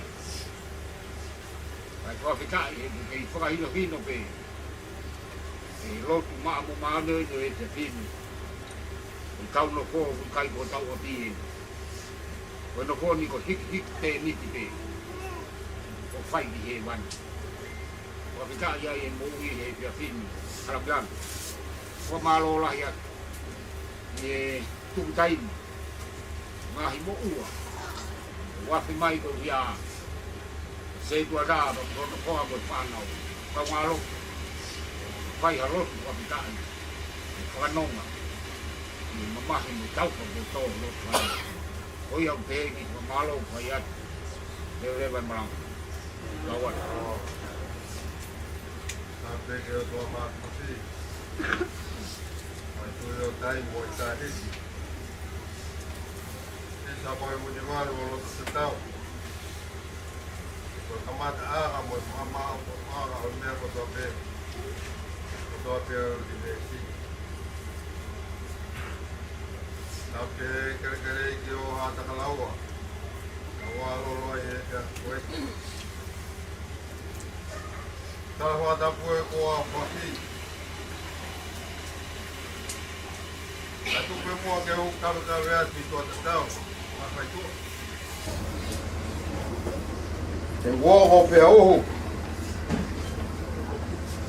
Ai ko fika e ko hino pe. E lo tu ma no e te fin. Kau no ko kai ko tau ati. Ko no ko ni ko hik te ni te. Ko fai di he wan. Ko fika ya e mo e te fin. Karablan. Ko malo lah ya. Ni tu tai. Ngahi mo ua. Wa fi mai ko ya. Se tu ada ko no ko mo panau. Ko malo. Fai halo ko fika. Ko nonga. Mamahin mo tau ko to lo pa. O yang pe ni malo payat. Deve vai marang. Lawan. Sampai ke to ma kasi. Ai tu yo tai mo ta isi. Esa boy mo de malo lo se tau. Ko kamata a mo mama o me ko to pe. Ko to pe de si. Tapi kere-kere ki o hata kalaua. Kaua lolo e ya koe. Tala hata pue ko a whaki. Ka tupe mua ke hu karu ka rea ki tua te tau. Makai tua. Te woho pe ohu.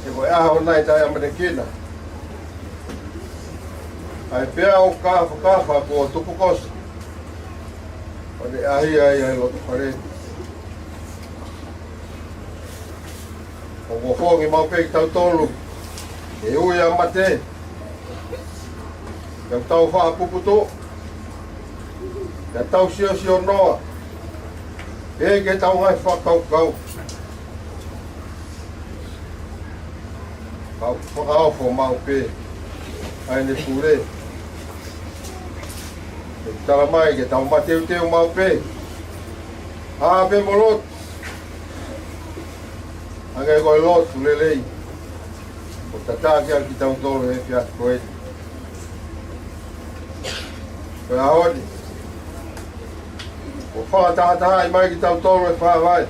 Te koe aho nai tai amane kina. Ai pea o kafa ko tupu kos. Ode ai lo pare. O hongi mau pe tau tolu. E u ya mate. Yang tau fa puputo. Ya tau sio no. E ke tau ngai fa kau. Kau fo mau pe. Ai ne pure. Tala mai ke tau mateu mau pe. Ha pe molot. Angai ko lot lelei. O tata ke al kitau tolo e pia koe. Ko aoni. O fa ta mai kitau tolo e fa vai.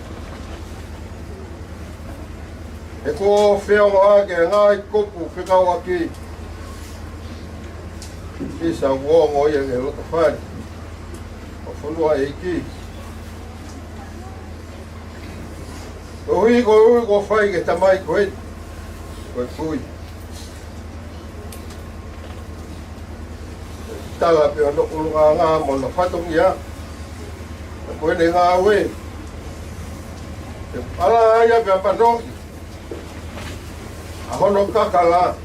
E ko feo a ke ngai kopu fikau aki. Isa wo ye e lo fa. O fulu a iki. O fai ke tamai koe. Koe fui. Tala pe ono nga mo na fatong ia. Koe ne nga we. Ala ya pe pa no. Ahono kakala.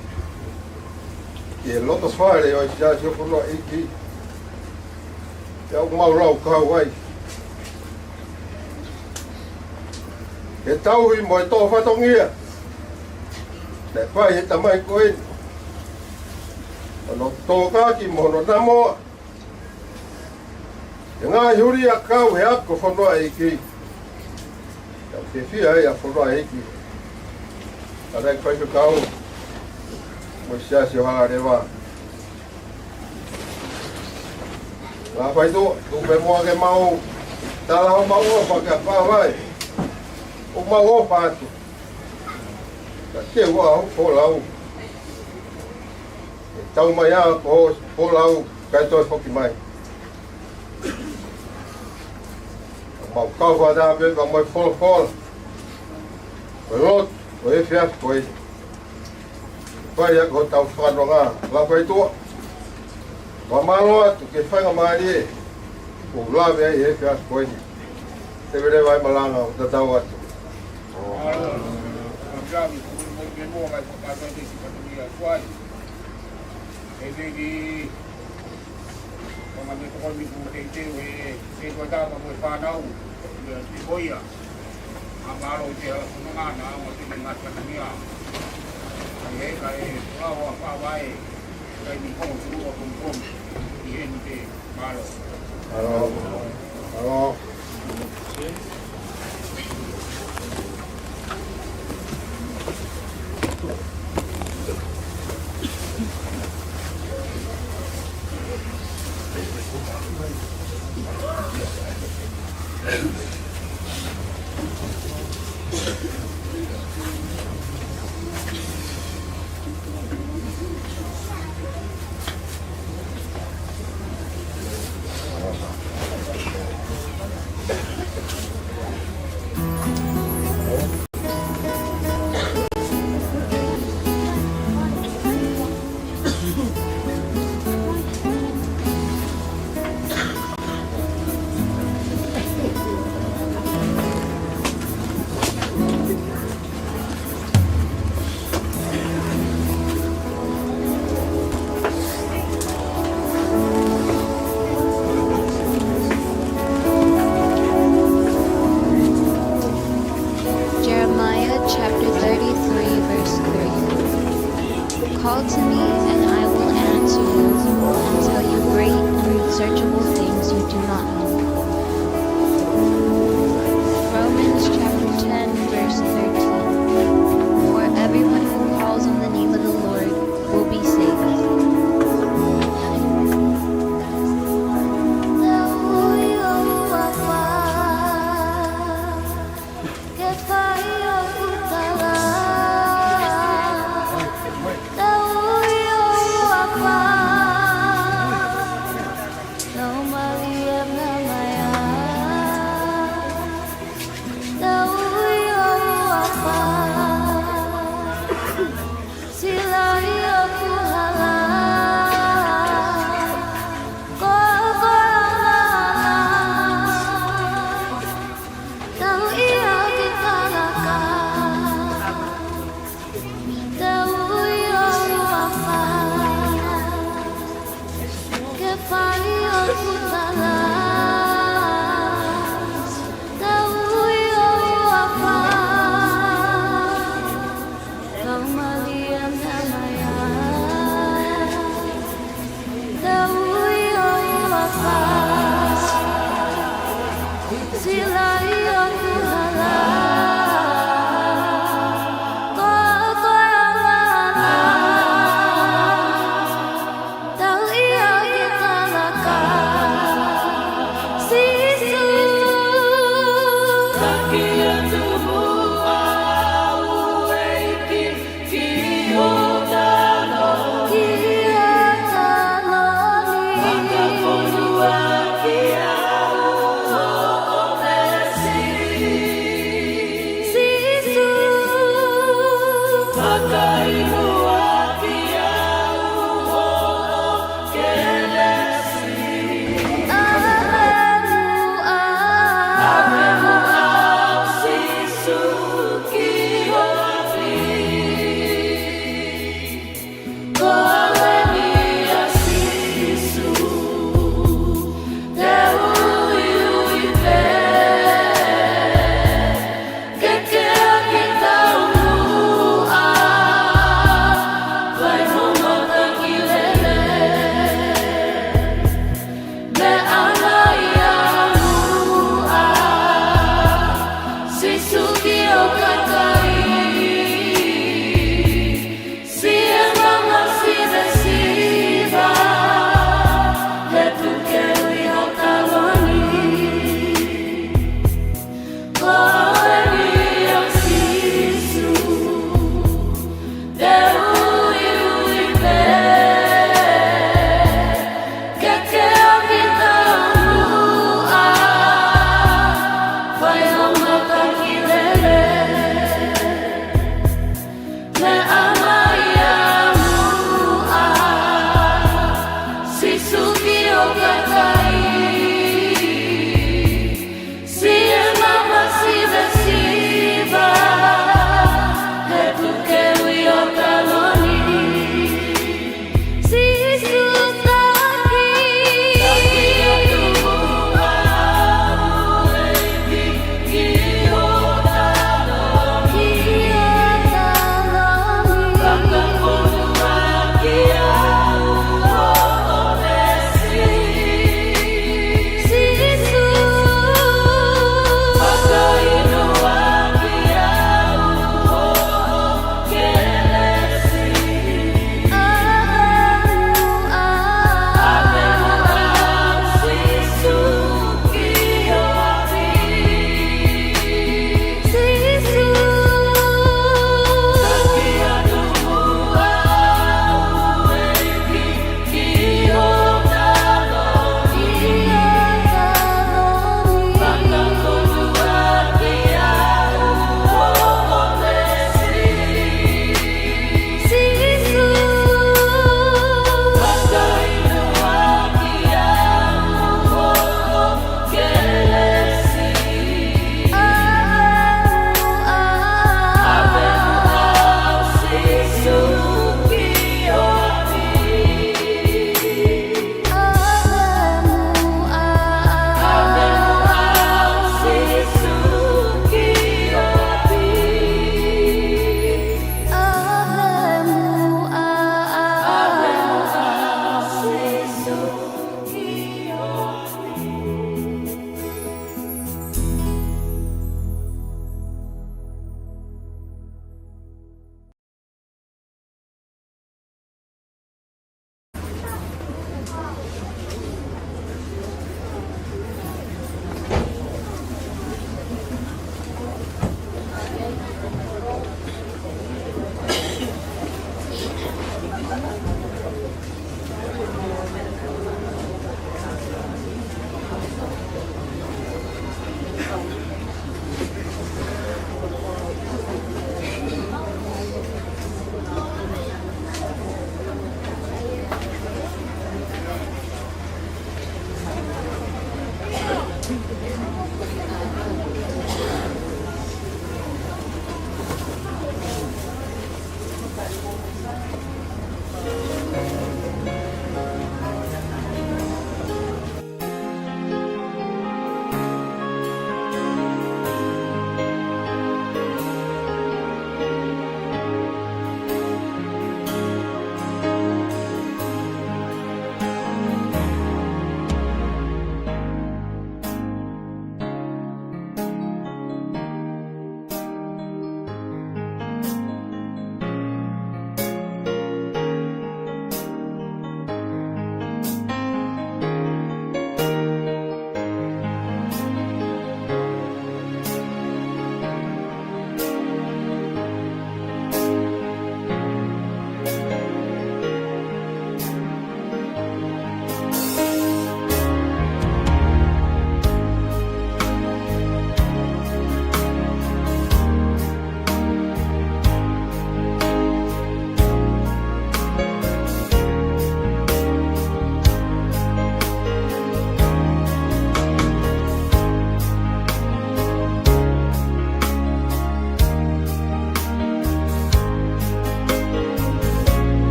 E lotos fare o já se falou aqui Te au mau rau kau ai. He tau i mo e tō whatongia. Ne whai he tamai koe. Ano tō kāki mohono namoa. E ngā huri a kau he ako whanua e ki. Tau te whia e a whanua e ki. Tarai koe ka kau. Mo siasi o hanga rewa. Ngā whai tō, tūpe moa ke mau. Tāla ho mau o whaka whawai. O mau o whātu. Ka te ua au pōlau. E tau mai a ko pōlau kai toi whoki mai. Mau kau whādā pe wa moi whola. Koe lot, koe e whiat koe. Whai a ko tau whanonga. Ngā whai tō. Wa malo atu ke whainga maari e. Ko lawe ai e whiat koe ni. Te vere vai malanga o tatau atu. Gravi, muy bien, muy bien, porque hay que ir cuál. Es de que cuando me tocó mi gente, se guardaba muy panau, de boya. Amaro de la semana, no tiene más que mía. Ahí cae, agua, papai, cae mi con su y gente malo. Alo. Call to me, and I will answer you and tell you great and unsearchable things you do not know. Romans chapter 10, verse 13. For everyone who calls on the name of the Lord will be saved. Oh,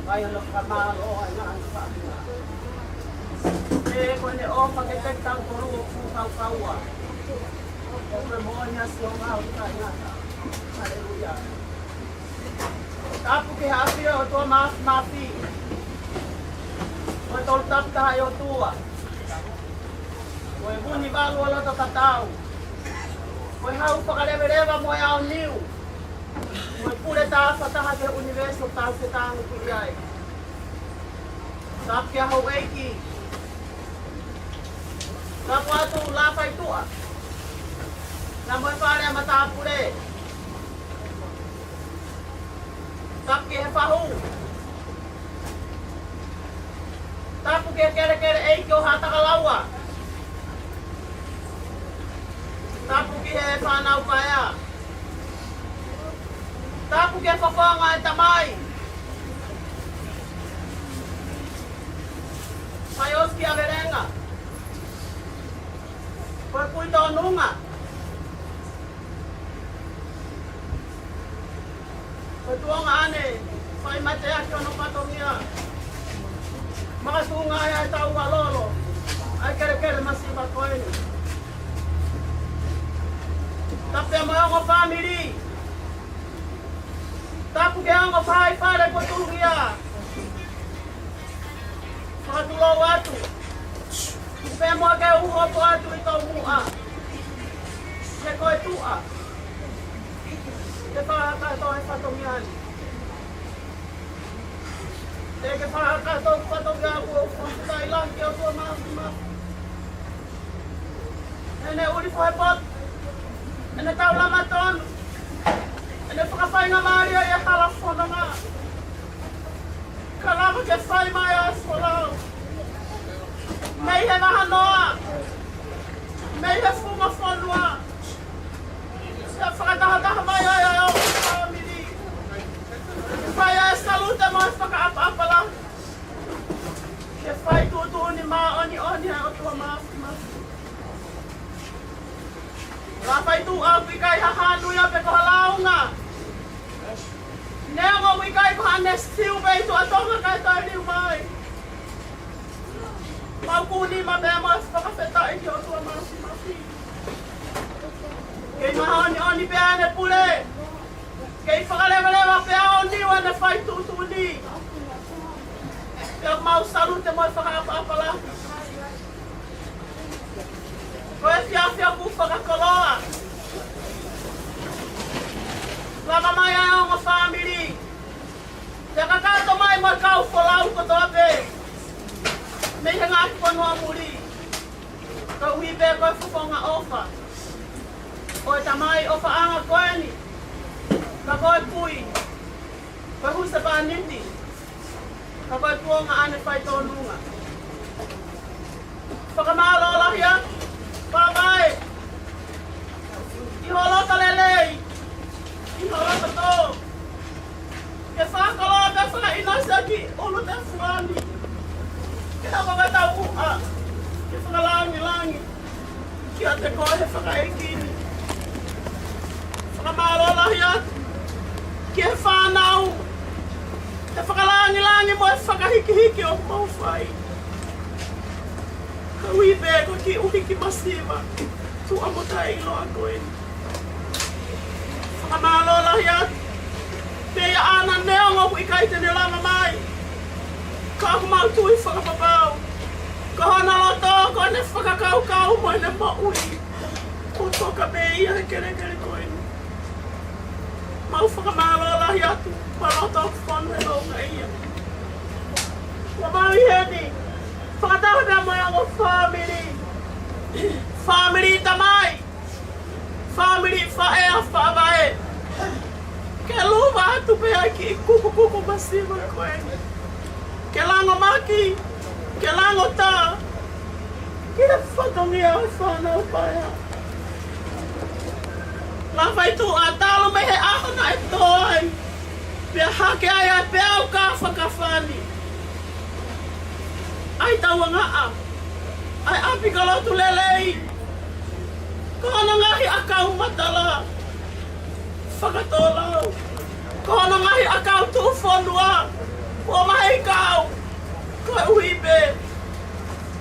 Kaya lo kamalo ay nga ang sabi. Kung hindi o pagkikitang turo kung kawa. Pagkamonya siya nga ang kanya. Hallelujah. Tapo kihapi o ito mafi. O ito tap tayo tuwa. O ibuni bago wala ito katao. O hau pakalebe-leba mo yaw niyo. O pule taas sa taha ke universo taas ke taang kuyay. Tap kia haweki. Tapo ato lapay tuwa. Namoy pare matapure. Tap kia hepahu. Tapo kia kere-kere eikyo hata kalawa. Tapo kia hepanau kaya. Tapo kia fafonga ay tamay. Payos kia verenga. Pagpuito nunga. Pagtuong ane. Pay mateak yun ang patongia. Makasunga ay tao kalolo. Ay kere-kere masipat ko yun. Tapos mo yung family. Tapos kaya ang pare ko tuya. Makatulaw ato. Kaya mo kayo uho po ato ito mua. Kaya ko ito Kaya ito ay patungyan. Kaya patungyan ko. Kaya ilang kaya ko mga. Ene uli po hepot. Ene tau lamaton. Ene pakapay nga Maria ya kalafon na nga. Kalama ke fay maya solaw. May he mahanoa. May he fumafonwa. Siya pakataha maya ya yung family. Faya salute mo pakaapa-apa lang. Ke fay tutuon ni maoni-oni ha otwa mas. Rapay tu wikay hahanu ya pe kohalaw nga. Nengo wikay ko hanestiu be itu atonga kay tayo ni umay. Pagkuni mabemas pakapeta ito atwa masi. Kay mahoni pe ane pule. Kay pakalema pe oni wana fay tutuni. Kaya mau salute mo pakapa lang. Kaya siya ko pakakoloa. Lama maya yung family. Kaya kakato may magkaw polaw ko tobe. May hangat ko no amuli. Kauhibe ko fuko nga ofa. O tamay ofa anga koeni. Kagoy pui. Pahusa ba nindi. Kagoy po nga ane fay tonunga. Pakamalola yan. Bye-bye. Iholo kalelei. Iholo to. Kesa kalau kesa inasaki ulut fulani. Kita baga tahu Kesa langi. Kita tekoh saka ekini. Saka malola ya. Kesa nau. Kesa langi mo saka hiki o mau fai. Kawibe ko ki uhiki masiva. Tu amo tayo ako eh. Saka malola ya. Kaya anan neo ngo ikay nila mamay. Ka mau tuwi fakababaw. Ka hana loto ko ne fakakau mo ne maui. Ko to ka beya kere ko eh. Mau fakamalola ya tu. Paloto fon no ngaya. Mamay hedi. Fakatawa na mo yung family. Family tamay. Family fae fabae. Keluva tu pe aqui kuku masiva kwani. Kelango maki. Kelango ta. Kila fatongia fana paya. La vai tu atalo me ako na itoy. Pe hake ay pe au kafani. Ay tawa nga ay api kalau tu lelei. Kau nangahi akau matala. Fakatolaw. Kau nangahi akau tu fonwa. Ua mahi kau. Koe uhipe.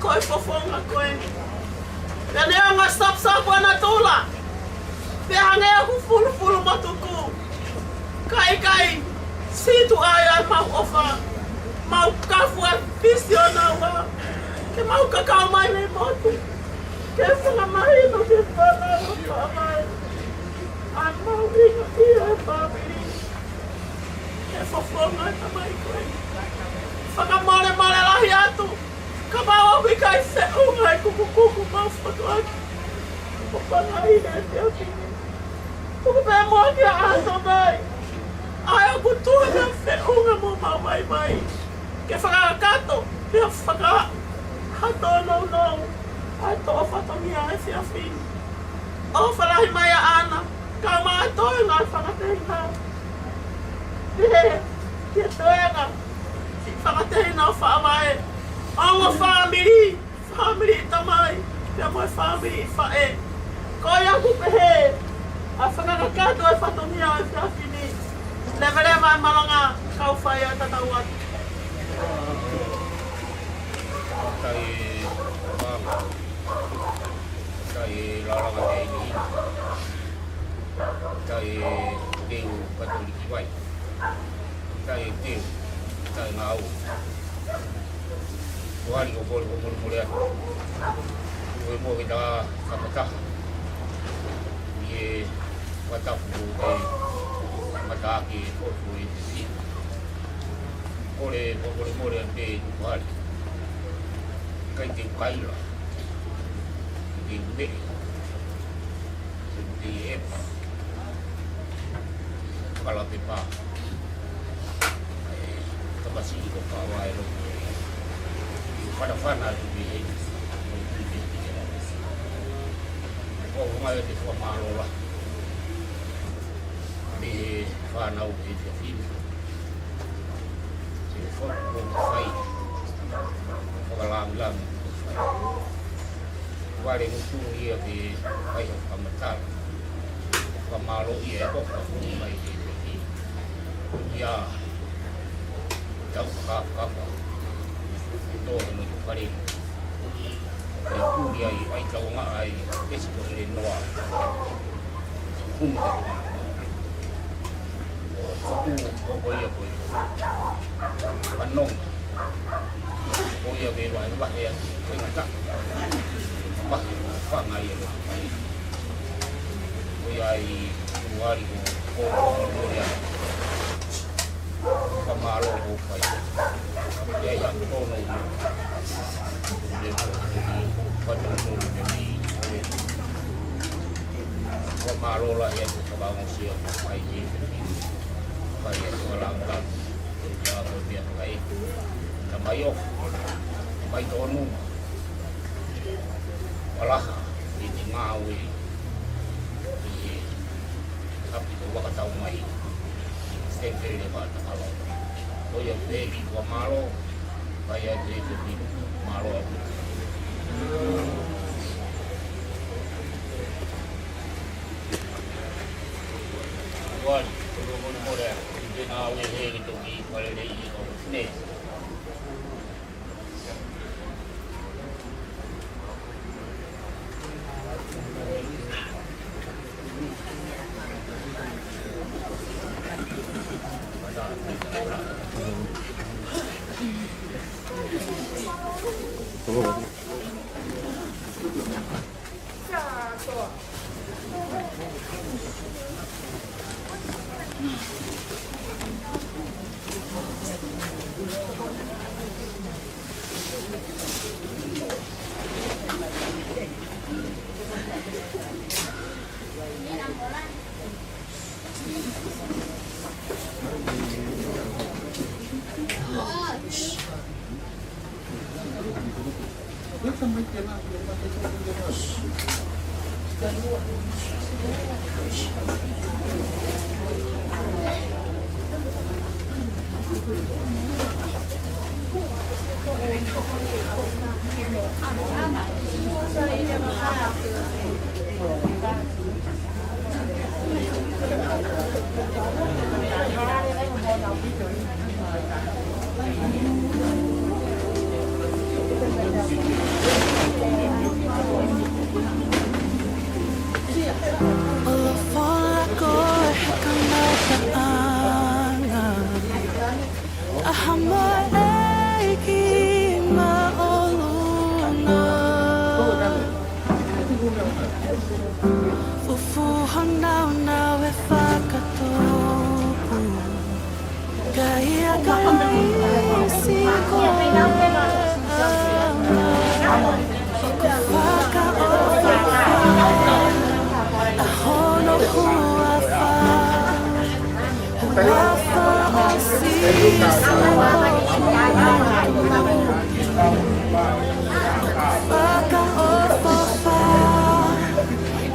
Koe fofonga koe. Pea nea ngā sap-sapu ana tula. Pea hangea ku fulu-fulu matuku. Kai. Situ ai mau ofa. Mau kafu a visiona wa. Ke mau kakao mai nei motu. Ke whanga mai no ke whanga o whamai. An mau ringa ia e whamiri. Ke whafonga e tamai koe. Whanga mole lahi atu. Ka mau awi kai whiunga e kuku mau whatuaki. O whanga ina e te awhini. Puku pēr mua ki a ato mai. Ai o kutua mea whiunga mo mau mai. Ke whakakato. Ke whakahato no. Ai toa whatongia e whia whini. O whalahi mai a ana. Ka maa toi ngā whakateina. Ke toenga. Si whakateina o whaamae. O ngā family. Family tamai. Pea moe family whae. Ko iaku pehe. A whakakato e whatongia e whia whini. Levere mai malanga. Kau whai a tatau atu. Kai laranga e ni kai deu katoliki wai kai deu kai ngau wali ko bol atu mo kita kapata ye watafu e mataki ko fui si ore ante wali kai te kaila Di kalau tiba masih di bawah itu pada fana di di Malu lah di fana di film di foto fight lang Wale mutu ia di kayu kamatal, kamalo ia kok mai di ya tahu apa itu menuju kali itu dia ai tahu nggak ai besok ini noa oh iya panong oh iya bewa itu bah ya enggak bah pangai itu uyai wali ko ya kamalo ko pai ya yang tono dia pada ni kamalo lah ya kabangun siap pai ni pai orang ya dia pai kamayo pai tono Walah, ini ngawi. Tapi itu bakal tahu mai. Stempel dia bakal kalau. Oh ya, baby gua malo. Kayak dia jadi malo. Wan, kalau dia ngawi gitu kalau dia itu nih.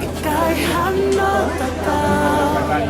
Ika'y hanap tatag